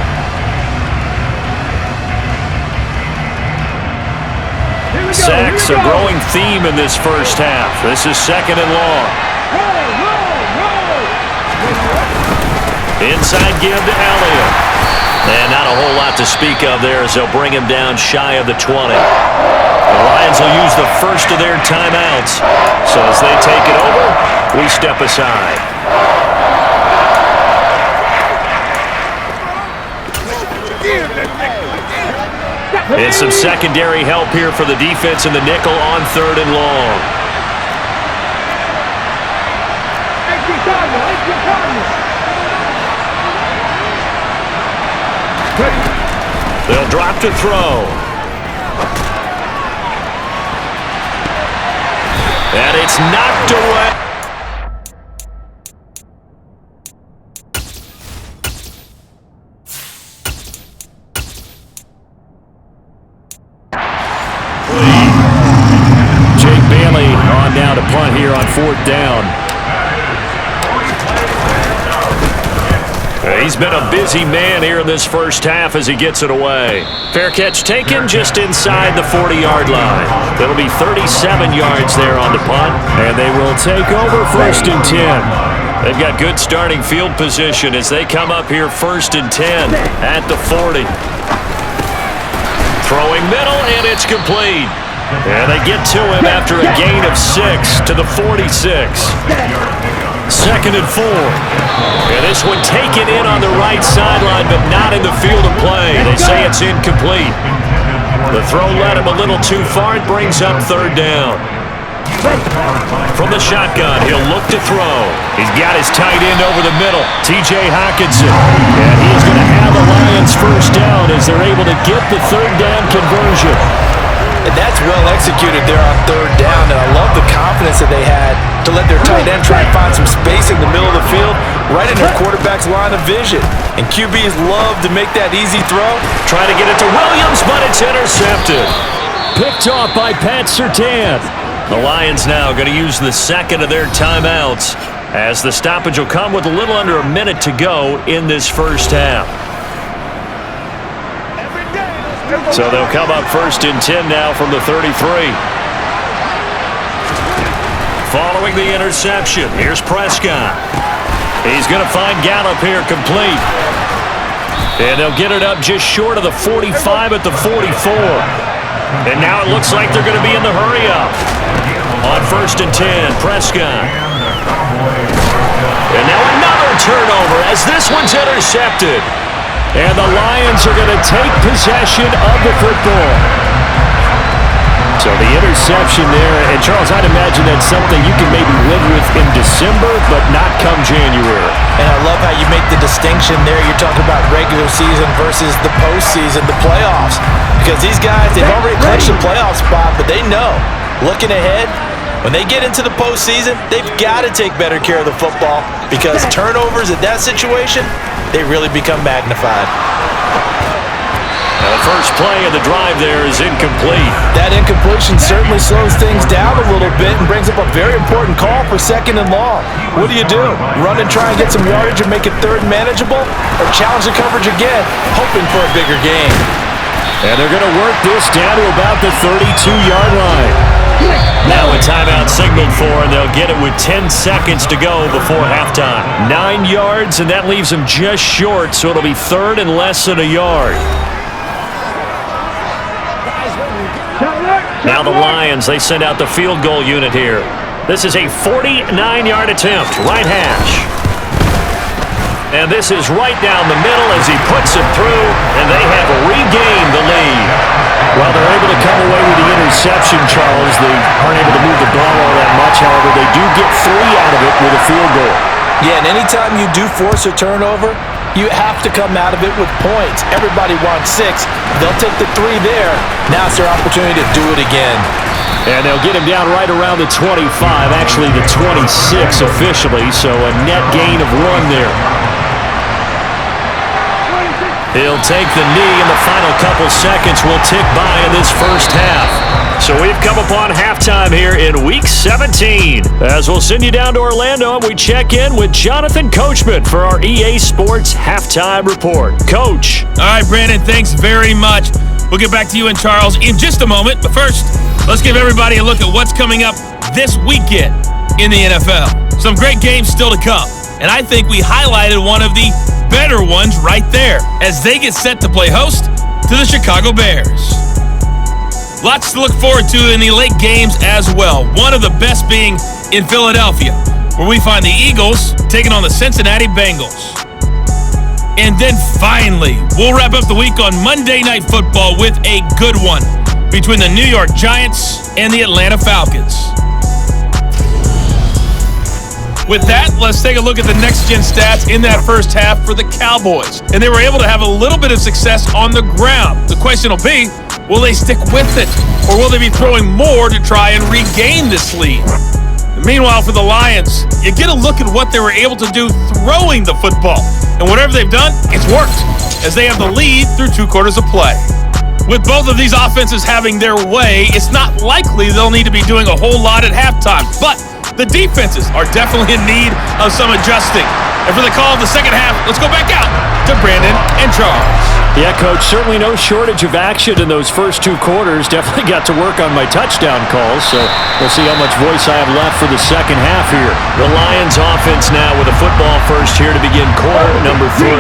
Sacks a growing theme in this first half. This is 2nd and long. Inside give to Elliott. And not a whole lot to speak of there as they'll bring him down shy of the 20. The Lions will use the first of their timeouts. So as they take it over, we step aside. It's some secondary help here for the defense in the nickel on 3rd and long. They'll drop to throw. And it's knocked away. Jake Bailey on now to punt here on 4th down. He's been a busy man here in this first half as he gets it away. Fair catch taken just inside the 40-yard line. That'll be 37 yards there on the punt. And they will take over 1st and 10. They've got good starting field position as they come up here 1st and 10 at the 40. Throwing middle, and it's complete. And they get to him after a gain of 6 to the 46. 2nd and 4. And this one taken in on the right sideline, but not in the field of play. They say it's incomplete. The throw led him a little too far. It brings up 3rd down. From the shotgun, he'll look to throw. He's got his tight end over the middle, T.J. Hockenson. And he's going to have the Lions first down as they're able to get the 3rd down conversion. And that's well executed there on 3rd down, and I love the confidence that they had to let their tight end try and find some space in the middle of the field, right in their quarterback's line of vision. And QBs love to make that easy throw. Trying to get it to Williams, but it's intercepted. Picked off by Pat Surtain. The Lions now going to use the 2nd of their timeouts as the stoppage will come with a little under a minute to go in this first half. So they'll come up 1st and 10 now from the 33. Following the interception, here's Prescott. He's going to find Gallup here complete. And they'll get it up just short of the 45 at the 44. And now it looks like they're going to be in the hurry-up. On 1st and 10, Prescott. And now another turnover as this one's intercepted. And the Lions are going to take possession of the football. So the interception there, and Charles, I'd imagine that's something you can maybe live with in December, but not come January. And I love how you make the distinction there. You're talking about regular season versus the postseason, the playoffs. Because these guys, they've already clinched the playoff spot, but they know, looking ahead, when they get into the postseason, they've got to take better care of the football because turnovers in that situation, they really become magnified. Now the first play of the drive there is incomplete. That incompletion certainly slows things down a little bit and brings up a very important call for 2nd and long. What do? Run and try and get some yardage and make it 3rd manageable? Or challenge the coverage again, hoping for a bigger gain? And they're going to work this down to about the 32-yard line. Now a timeout signaled for, and they'll get it with 10 seconds to go before halftime. 9 yards, and that leaves them just short, so it'll be 3rd and less than a yard. Now the Lions, they send out the field goal unit here. This is a 49-yard attempt, right hash. And this is right down the middle as he puts it through, and they have regained the lead. Well, they're able to come away with the interception, Charles. They aren't able to move the ball all that much. However, they do get 3 out of it with a field goal. Yeah, and anytime you do force a turnover, you have to come out of it with points. Everybody wants 6. They'll take the 3 there. Now it's their opportunity to do it again. And they'll get him down right around the 25, actually the 26 officially, so a net gain of 1 there. He'll take the knee, and the final couple seconds will tick by in this first half. So we've come upon halftime here in Week 17. As we'll send you down to Orlando, and we check in with Jonathan Coachman for our EA Sports Halftime Report. Coach. All right, Brandon, thanks very much. We'll get back to you and Charles in just a moment. But first, let's give everybody a look at what's coming up this weekend in the NFL. Some great games still to come. And I think we highlighted one of the better ones right there as they get set to play host to the Chicago Bears. Lots to look forward to in the late games as well. One of the best being in Philadelphia, where we find the Eagles taking on the Cincinnati Bengals. And then finally, we'll wrap up the week on Monday Night Football with a good one between the New York Giants and the Atlanta Falcons. With that, let's take a look at the next-gen stats in that first half for the Cowboys. And they were able to have a little bit of success on the ground. The question will be, will they stick with it? Or will they be throwing more to try and regain this lead? And meanwhile, for the Lions, you get a look at what they were able to do throwing the football. And whatever they've done, it's worked, as they have the lead through 2 quarters of play. With both of these offenses having their way, it's not likely they'll need to be doing a whole lot at halftime. But the defenses are definitely in need of some adjusting. And for the call of the second half, let's go back out to Brandon and Charles. Yeah, Coach, certainly no shortage of action in those first 2 quarters. Definitely got to work on my touchdown calls, so we'll see how much voice I have left for the second half here. The Lions offense now with a football first here to begin quarter number 3.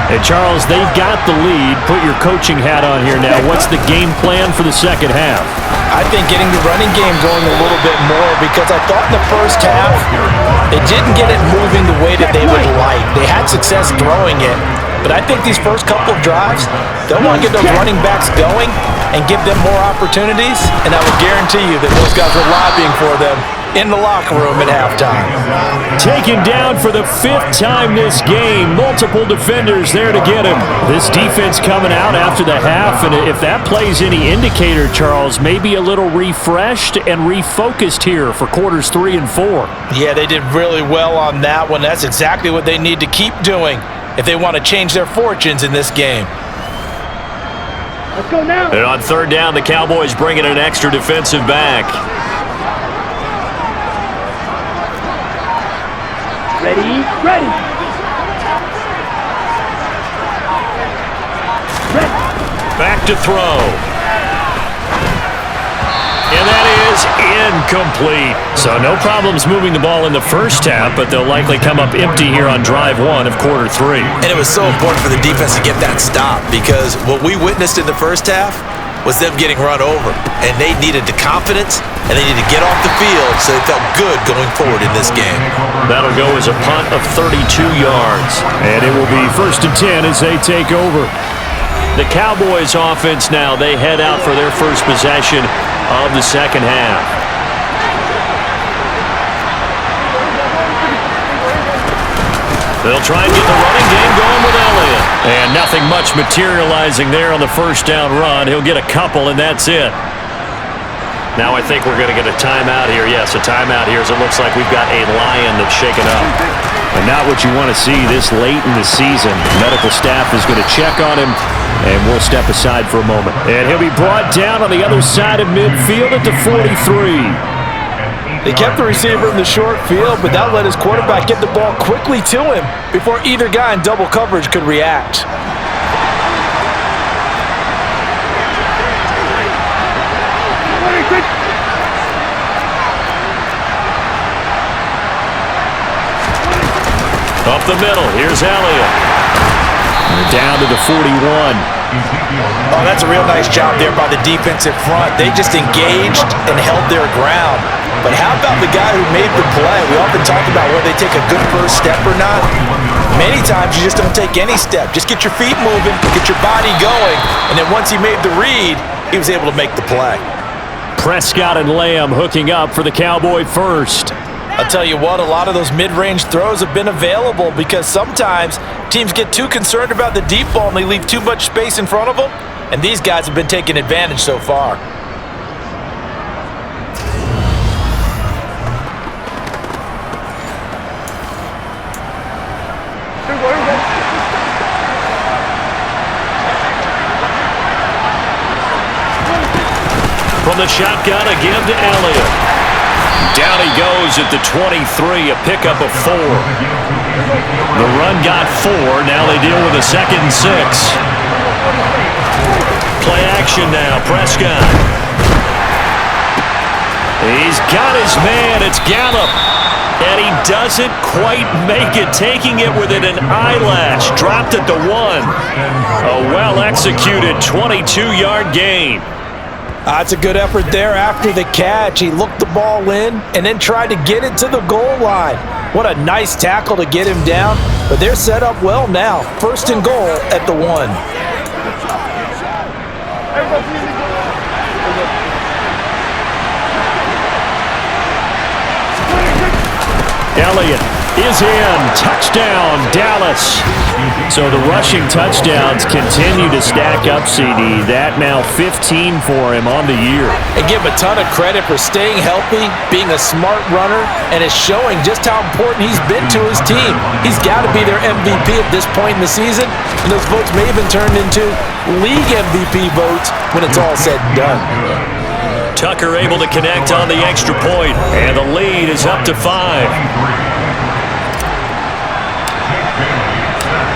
And Charles, they've got the lead. Put your coaching hat on here now. What's the game plan for the second half? I think getting the running game going a little bit more, because I thought in the first half they didn't get it moving the way that they would like. They had success throwing it, but I think these first couple of drives, they'll want to get those running backs going and give them more opportunities, and I would guarantee you that those guys were lobbying for them in the locker room at halftime. Taken down for the 5th time this game. Multiple defenders there to get him. This defense coming out after the half, and if that plays any indicator, Charles, maybe a little refreshed and refocused here for quarters 3 and 4. Yeah, they did really well on that one. That's exactly what they need to keep doing if they want to change their fortunes in this game. Let's go now. And on 3rd down, the Cowboys bring in an extra defensive back. Ready, ready. Back to throw. And that is incomplete. So no problems moving the ball in the first half, but they'll likely come up empty here on drive 1 of quarter 3. And it was so important for the defense to get that stop, because what we witnessed in the first half was them getting run over. And they needed the confidence, and they needed to get off the field so they felt good going forward in this game. That'll go as a punt of 32 yards. And it will be 1st and 10 as they take over. The Cowboys offense now, they head out for their first possession of the second half. They'll try and get the running game going with Elliott. And nothing much materializing there on the first down run. He'll get a couple, and that's it. Now I think we're going to get a timeout here. Yes, a timeout here as it looks like we've got a Lion that's shaken up. And not what you want to see this late in the season. Medical staff is going to check on him, and we'll step aside for a moment. And he'll be brought down on the other side of midfield at the 43. They kept the receiver in the short field, but that let his quarterback get the ball quickly to him before either guy in double coverage could react. Up the middle, here's Elliott. They're down to the 41. Oh, that's a real nice job there by the defensive front. They just engaged and held their ground. But how about the guy who made the play? We often talk about whether they take a good first step or not. Many times you just don't take any step. Just get your feet moving, get your body going, and then once he made the read, he was able to make the play. Prescott and Lamb hooking up for the Cowboy first. I'll tell you what, a lot of those mid-range throws have been available because sometimes teams get too concerned about the deep ball and they leave too much space in front of them, and these guys have been taking advantage so far. From the shotgun again to Elliott. Down he goes at the 23, a pickup of 4. The run got 4. Now they deal with a 2nd and 6. Play action now, Prescott. He's got his man, it's Gallup. And And he doesn't quite make it, taking it within an eyelash. Dropped at the 1. A well-executed 22-yard gain. That's a good effort there after the catch. He looked the ball in and then tried to get it to the goal line. What a nice tackle to get him down. But they're set up well now. 1st and goal at the 1. Elliott is in. Touchdown, Dallas. So the rushing touchdowns continue to stack up, CD. That now 15 for him on the year. And give him a ton of credit for staying healthy, being a smart runner, and it's showing just how important he's been to his team. He's got to be their MVP at this point in the season, and those votes may have been turned into league MVP votes when it's all said and done. Tucker able to connect on the extra point, and the lead is up to 5.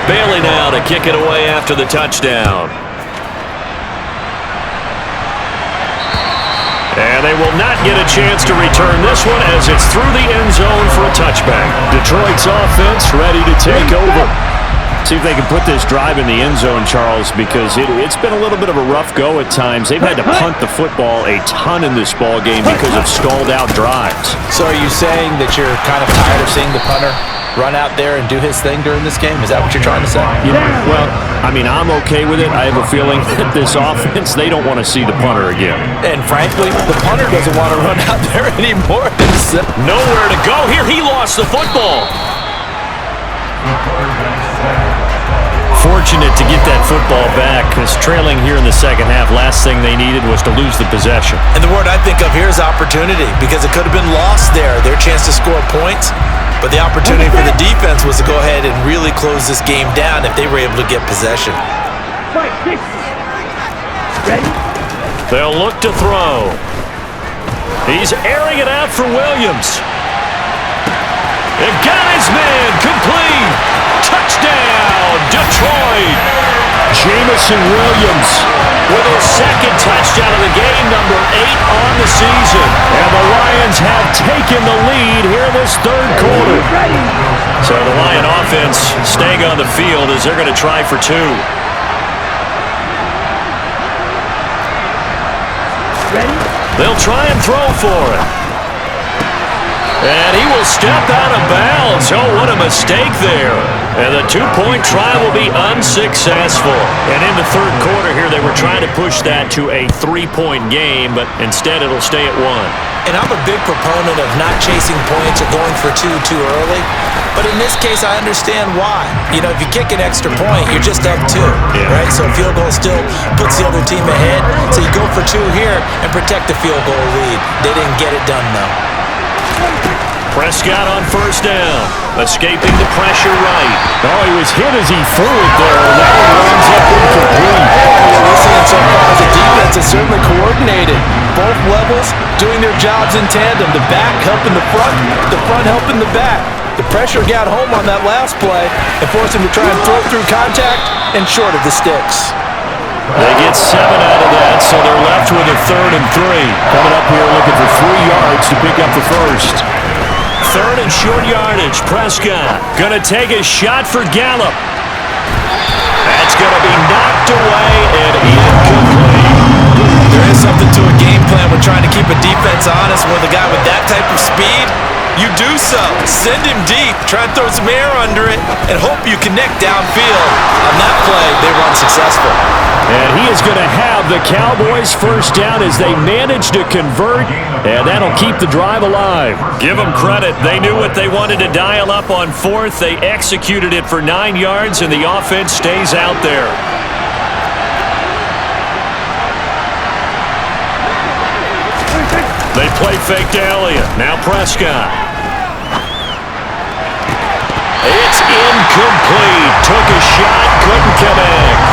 Bailey now to kick it away after the touchdown. And they will not get a chance to return this one as it's through the end zone for a touchback. Detroit's offense ready to take over. See if they can put this drive in the end zone, Charles, because it's been a little bit of a rough go at times. They've had to punt the football a ton in this ball game because of stalled-out drives. So are you saying that you're kind of tired of seeing the punter run out there and do his thing during this game? Is that what you're trying to say? Well, I mean, I'm okay with it. I have a feeling that this offense, they don't want to see the punter again. And frankly, the punter doesn't want to run out there anymore. Nowhere to go here. He lost the football. Fortunate to get that football back because trailing here in the second half, last thing they needed was to lose the possession. And the word I think of here is opportunity, because it could have been lost there, their chance to score points. But the opportunity for the defense was to go ahead and really close this game down if they were able to get possession. They'll look to throw. He's airing it out for Williams. They've got his man complete. Touchdown, Detroit. Jamison Williams with his second touchdown of the game, number 8 on the season. And the Lions have taken the lead here in this third quarter. So the Lion offense staying on the field as they're going to try for 2. They'll try and throw for it. And he will step out of bounds. Oh, what a mistake there. And the 2-point try will be unsuccessful. And in the third quarter here, they were trying to push that to a 3-point game, but instead it'll stay at 1. And I'm a big proponent of not chasing points or going for 2 too early. But in this case, I understand why. You know, if you kick an extra point, you're just up 2, right? So a field goal still puts the other team ahead. So you go for 2 here and protect the field goal lead. They didn't get it done, though. Prescott on first down, escaping the pressure right. Oh, he was hit as he threw it there. That one runs up incomplete. What we're seeing so far is the defense is certainly coordinated. Both levels doing their jobs in tandem. The back helping the front helping the back. The pressure got home on that last play and forced him to try and throw through contact and short of the sticks. They get 7 out of that, so they're left with a 3rd and 3. Coming up here looking for 3 yards to pick up the first. 3rd and short yardage. Prescott going to take a shot for Gallup. That's going to be knocked away and incomplete. There is something to a game plan with trying to keep a defense honest with a guy with that type of speed. You do so. Send him deep. Try and throw some air under it and hope you connect downfield. On that play, they were unsuccessful. And he is going to have the Cowboys first down as they manage to convert, and that'll keep the drive alive. Give them credit. They knew what they wanted to dial up on 4th. They executed it for 9 yards, and the offense stays out there. They play fake to Elliott. Now Prescott. It's incomplete. Took a shot, couldn't connect.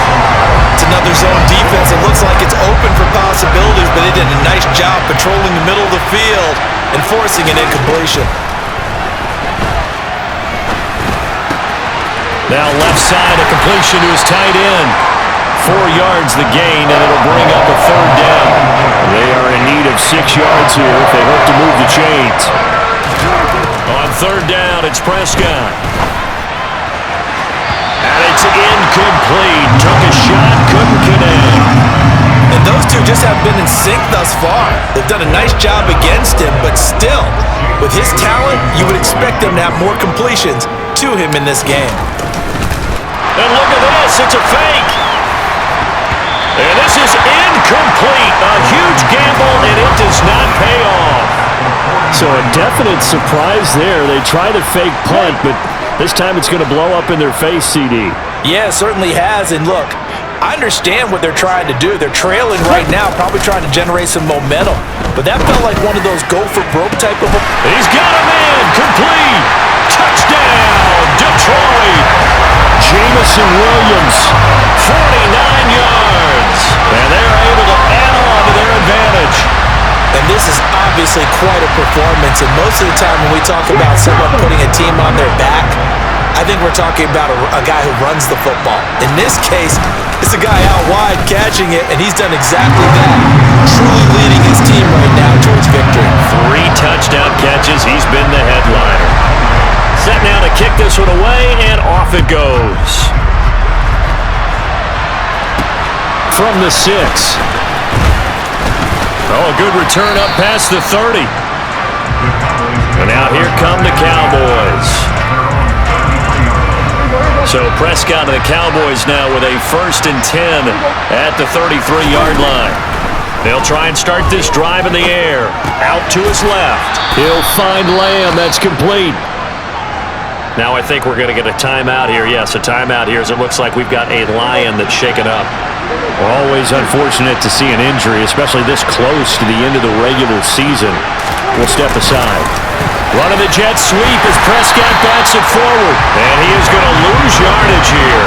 It's another zone defense. It looks like it's open for possibilities, but they did a nice job patrolling the middle of the field and forcing an incompletion. Now left side, a completion to his tight end. 4 yards the gain, and it'll bring up a 3rd down. They are in need of 6 yards here if they hope to move the chains. On third down, it's Prescott. And it's incomplete. Took a shot, couldn't connect. And those two just haven't been in sync thus far. They've done a nice job against him, but still, with his talent, you would expect them to have more completions to him in this game. And look at this, it's a fake. And this is incomplete. A huge gamble, and it does not pay off. So a definite surprise there. They try the fake punt, but this time it's going to blow up in their face, CD. Yeah, it certainly has. And look, I understand what they're trying to do. They're trailing right now, probably trying to generate some momentum. But that felt like one of those go-for-broke type of... He's got a man, complete. Touchdown, Detroit. Jamison Williams, 49 yards. And they're able to add on to their advantage. And this is obviously quite a performance. And most of the time when we talk about someone putting a team on their back, I think we're talking about a guy who runs the football. In this case, it's a guy out wide catching it, and he's done exactly that. Truly leading his team right now towards victory. 3 touchdown catches. He's been the headliner. Set now to kick this one away, and off it goes. from the 6. Oh, a good return up past the 30. And now here come the Cowboys. So Prescott and the Cowboys now with a 1st and 10 at the 33-yard line. They'll try and start this drive in the air. Out to his left. He'll find Lamb. That's complete. Now I think we're going to get a timeout here. Yes, a timeout here as it looks like we've got a Lion that's shaken up. Always unfortunate to see an injury, especially this close to the end of the regular season. We'll step aside. Running the jet sweep as Prescott bats it forward. And he is going to lose yardage here.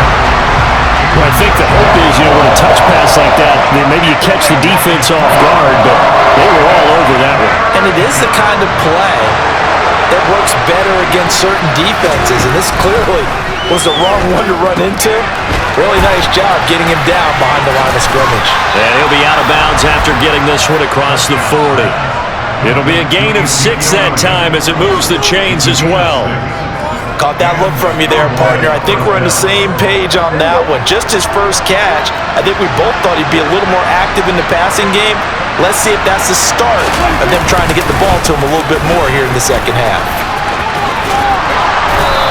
Well, I think the hope is, with a touch pass like that, maybe you catch the defense off guard, but they were all over that one. And it is the kind of play that works better against certain defenses, and this clearly was the wrong one to run into. Really nice job getting him down behind the line of scrimmage. And he'll be out of bounds after getting this one across the 40. It'll be a gain of 6 that time as it moves the chains as well. Caught that look from you there, partner. I think we're on the same page on that one. Just his first catch. I think we both thought he'd be a little more active in the passing game. Let's see if that's the start of them trying to get the ball to him a little bit more here in the second half.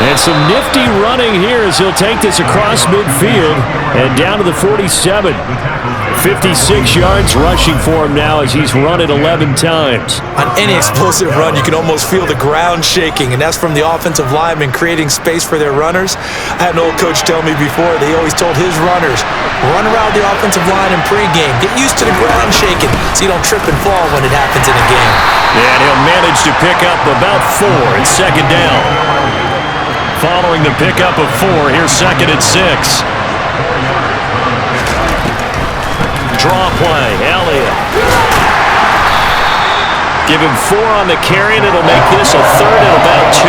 And some nifty running here as he'll take this across midfield and down to the 47. 56 yards rushing for him now as he's run it 11 times. On any explosive run, you can almost feel the ground shaking, and that's from the offensive linemen creating space for their runners. I had an old coach tell me before, they always told his runners, run around the offensive line in pregame. Get used to the ground shaking so you don't trip and fall when it happens in a game. And he'll manage to pick up about 4. It's 2nd down. Following the pickup of 4, here's 2nd and 6. Draw play, Elliott. Give him 4 on the carry, and it'll make this a 3rd and about 2.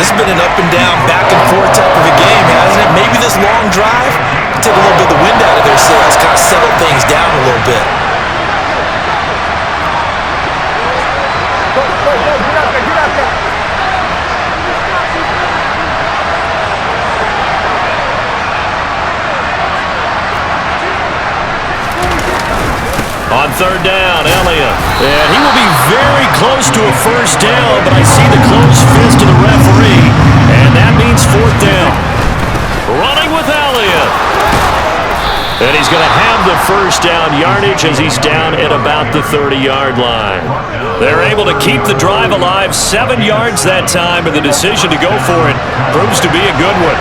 This has been an up and down, back and forth type of a game, hasn't it? Maybe this long drive can take a little bit of the wind out of their sails, kind of settle things down a little bit. On 3rd down, Elliott. And he will be very close to a 1st down, but I see the closed fist of the referee, and that means 4th down. Running with Elliott. And he's going to have the 1st down yardage as he's down at about the 30-yard line. They're able to keep the drive alive, 7 yards that time, and the decision to go for it proves to be a good one.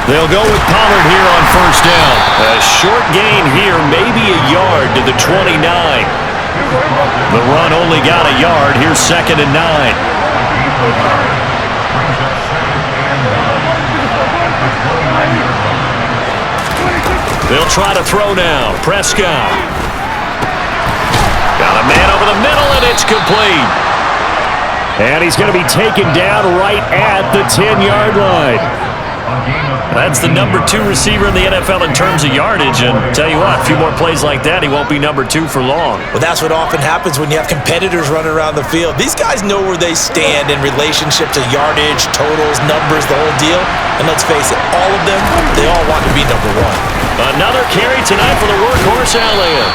They'll go with Pollard here on 1st down. A short gain here, maybe a yard to the 29. The run only got a yard. Here's 2nd and 9. They'll try to throw now. Prescott. Got a man over the middle, and it's complete. And he's going to be taken down right at the 10-yard line. That's the number 2 receiver in the NFL in terms of yardage, and tell you what, a few more plays like that, he won't be number 2 for long. Well, that's what often happens when you have competitors running around the field. These guys know where they stand in relationship to yardage, totals, numbers, the whole deal. And let's face it, all of them, they all want to be number 1. Another carry tonight for the workhorse Elliott.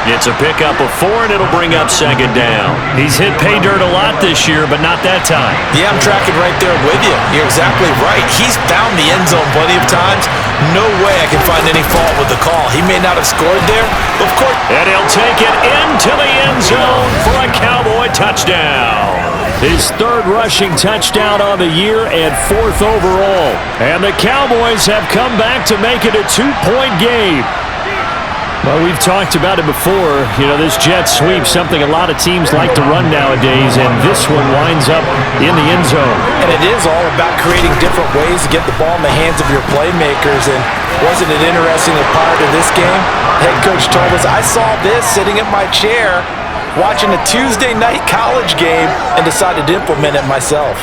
It's a pickup of 4, and it'll bring up second down. He's hit pay dirt a lot this year, but not that time. Yeah, I'm tracking right there with you. You're exactly right. He's found the end zone plenty of times. No way I can find any fault with the call. He may not have scored there, but of course. And he'll take it into the end zone for a Cowboy touchdown. His 3rd rushing touchdown on the year and 4th overall. And the Cowboys have come back to make it a 2-point game. Well, we've talked about it before. You know, this jet sweep, something a lot of teams like to run nowadays, and this one winds up in the end zone. And it is all about creating different ways to get the ball in the hands of your playmakers. And wasn't it interesting that prior to this game, head coach told us, I saw this sitting in my chair watching a Tuesday night college game and decided to implement it myself.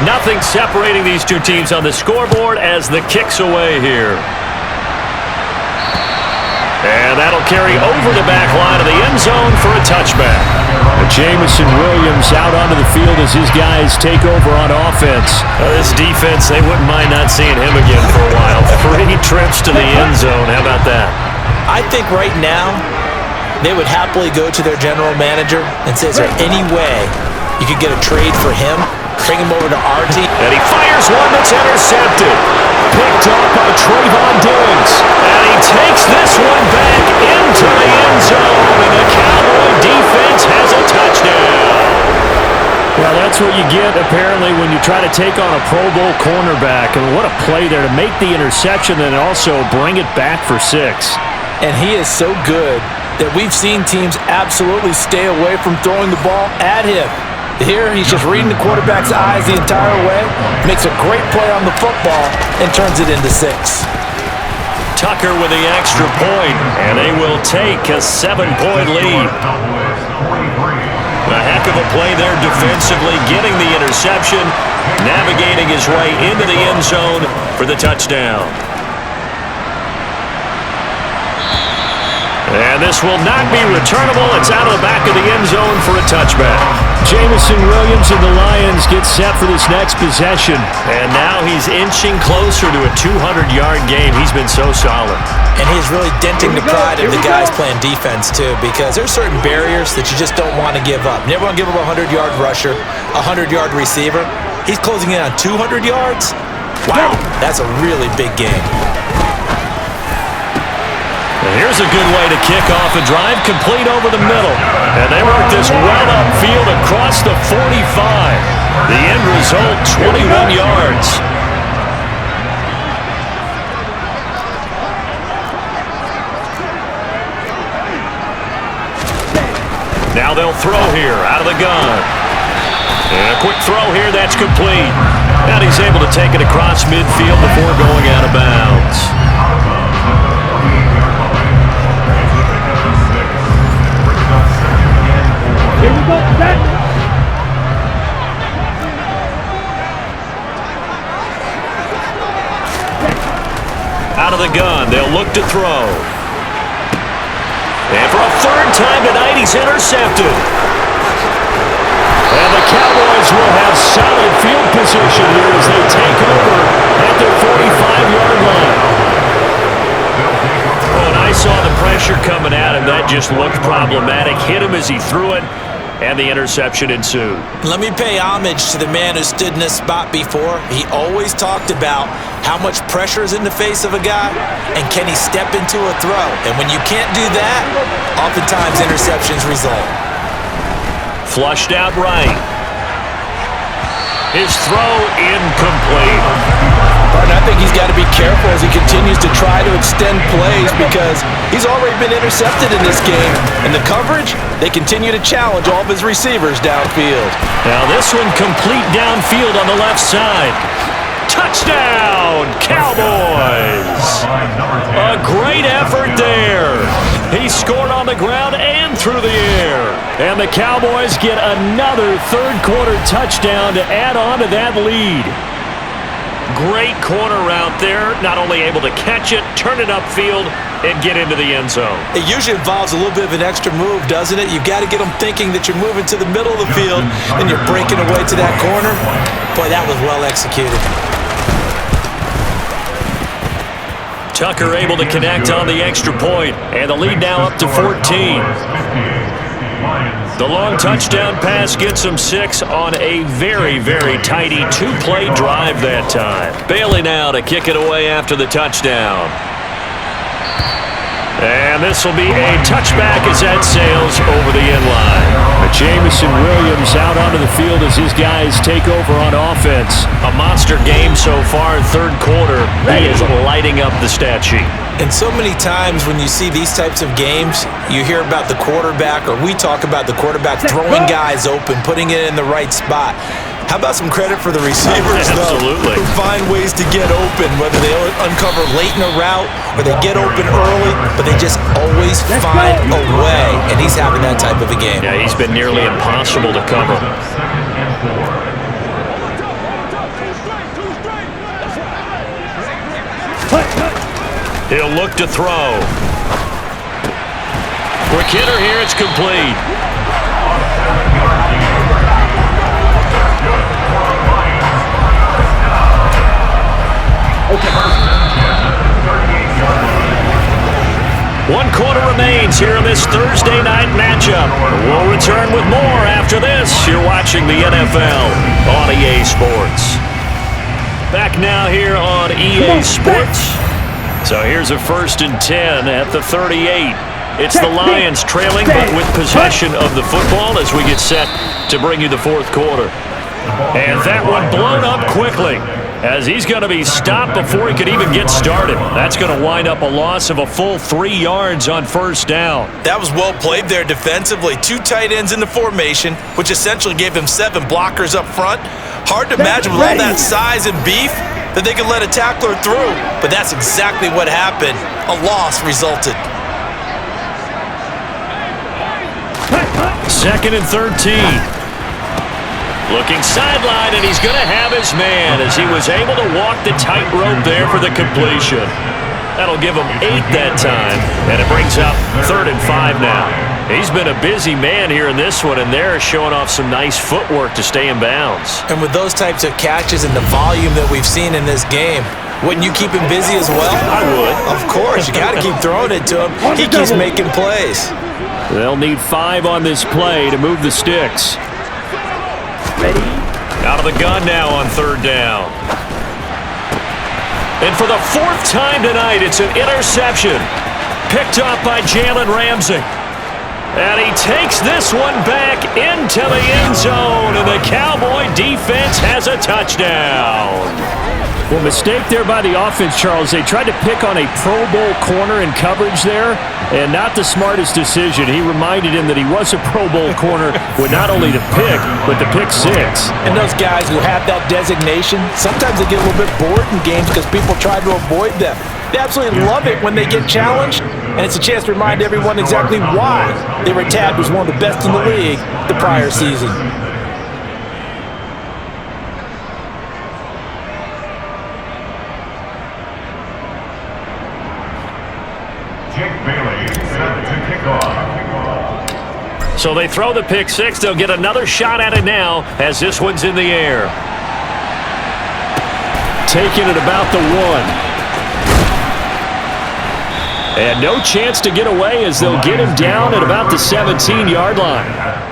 Nothing separating these two teams on the scoreboard as the kick's away here. And that'll carry over the back line of the end zone for a touchback. Jamison Williams out onto the field as his guys take over on offense. This defense, they wouldn't mind not seeing him again for a while. 3 trips to the end zone. How about that? I think right now they would happily go to their general manager and say, is there any way you could get a trade for him? Bring him over to our team. And he fires one that's intercepted. Picked off by Trayvon Diggs. And he takes this one back into the end zone. And the Cowboy defense has a touchdown. Well, that's what you get, apparently, when you try to take on a Pro Bowl cornerback. And what a play there to make the interception and also bring it back for 6. And he is so good that we've seen teams absolutely stay away from throwing the ball at him. Here, he's just reading the quarterback's eyes the entire way, makes a great play on the football, and turns it into 6. Tucker with the extra point, and they will take a 7-point lead. A heck of a play there defensively, getting the interception, navigating his way into the end zone for the touchdown. And this will not be returnable. It's out of the back of the end zone for a touchback. Jamison Williams and the Lions get set for this next possession. And now he's inching closer to a 200-yard game. He's been so solid. And he's really denting the pride of the guys playing defense, too, because there's certain barriers that you just don't want to give up. You never want to give up a 100-yard rusher, a 100-yard receiver. He's closing in on 200 yards. Wow, that's a really big game. Here's a good way to kick off a drive, complete over the middle. And they work this well upfield across the 45. The end result, 21 yards. Now they'll throw here out of the gun. And a quick throw here, that's complete. And he's able to take it across midfield before going out of bounds. Here we go, set. Out of the gun, they'll look to throw. And for a 3rd time tonight, he's intercepted. And the Cowboys will have solid field position here as they take over at their 45-yard line. When I saw the pressure coming at him, that just looked problematic. Hit him as he threw it, and the interception ensued. Let me pay homage to the man who stood in this spot before. He always talked about how much pressure is in the face of a guy, and can he step into a throw? And when you can't do that, oftentimes interceptions result. Flushed out right. His throw incomplete. But I think he's got to be careful as he continues to try to extend plays because he's already been intercepted in this game. And the coverage, they continue to challenge all of his receivers downfield. Now this one complete downfield on the left side. Touchdown, Cowboys! A great effort there. He scored on the ground and through the air. And the Cowboys get another third-quarter touchdown to add on to that lead. Great corner route there. Not only able to catch it, turn it upfield, and get into the end zone. It usually involves a little bit of an extra move, doesn't it? You've got to get them thinking that you're moving to the middle of the field and you're breaking away to that corner. Boy, that was well executed. Tucker able to connect on the extra point, and the lead now up to 14. The long touchdown pass gets them 6 on a very, very tidy 2-play drive that time. Bailey now to kick it away after the touchdown. And this will be a touchback as that sails over the end line. Jamison Williams out onto the field as his guys take over on offense. A monster game so far in third quarter. He is lighting up the stat sheet. And so many times when you see these types of games, you hear about the quarterback, or we talk about the quarterback throwing guys open, putting it in the right spot. How about some credit for the receivers, Absolutely. Who find ways to get open, whether they uncover late in a route or they get open early, but they just always find a way, and he's having that type of a game. Yeah, he's been nearly impossible to cover. He'll look to throw. Quick hitter here, it's complete. One quarter remains here in this Thursday night matchup. We'll return with more after this. You're watching the NFL on EA Sports. Back now here on EA Sports. So here's a 1st and 10 at the 38. It's the Lions trailing, but with possession of the football as we get set to bring you the fourth quarter. And that one blown up quickly, as he's going to be stopped before he could even get started. That's going to wind up a loss of a full 3 yards on first down. That was well played there defensively. 2 tight ends in the formation, which essentially gave him 7 blockers up front. Hard to imagine with all that size and beef that they could let a tackler through, but that's exactly what happened. A loss resulted. 2nd and 13. Looking sideline, and he's going to have his man as he was able to walk the tightrope there for the completion. That'll give him 8 that time, and it brings up 3rd and 5 now. He's been a busy man here in this one, and they're showing off some nice footwork to stay in bounds. And with those types of catches and the volume that we've seen in this game, wouldn't you keep him busy as well? I would. Of course, you got to keep throwing it to him. He keeps making plays. They'll need 5 on this play to move the sticks. Ready? Out of the gun now on 3rd down. And for the 4th time tonight, it's an interception. Picked up by Jalen Ramsey. And he takes this one back into the end zone, and the Cowboy defense has a touchdown. Well, mistake there by the offense, Charles. They tried to pick on a Pro Bowl corner in coverage there, and not the smartest decision. He reminded him that he was a Pro Bowl corner with not only the pick, but the pick 6. And those guys who have that designation, sometimes they get a little bit bored in games because people try to avoid them. They absolutely love it when they get challenged, and it's a chance to remind everyone exactly why they were tabbed as one of the best in the league the prior season. So they throw the pick 6. They'll get another shot at it now as this one's in the air. Taking it about the 1. And no chance to get away as they'll get him down at about the 17-yard line.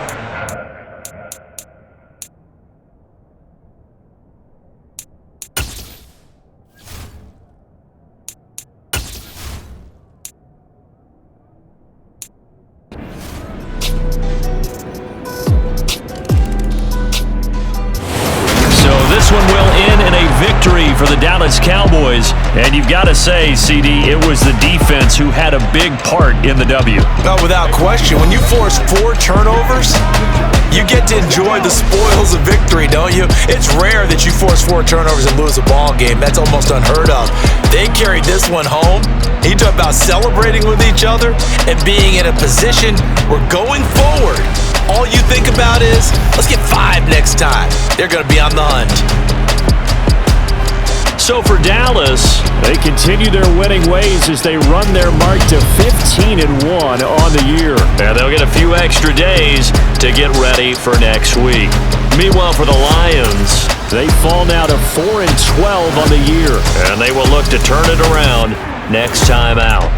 This one will end in a victory for the Dallas Cowboys. And you've got to say, CD, it was the defense who had a big part in the W. No, without question. When you force 4 turnovers, you get to enjoy the spoils of victory, don't you? It's rare that you force 4 turnovers and lose a ball game. That's almost unheard of. They carried this one home. You talk about celebrating with each other and being in a position where going forward, all you think about is, let's get 5 next time. They're going to be on the hunt. So for Dallas, they continue their winning ways as they run their mark to 15-1 on the year. And they'll get a few extra days to get ready for next week. Meanwhile, for the Lions, they fall now to 4-12 on the year. And they will look to turn it around next time out.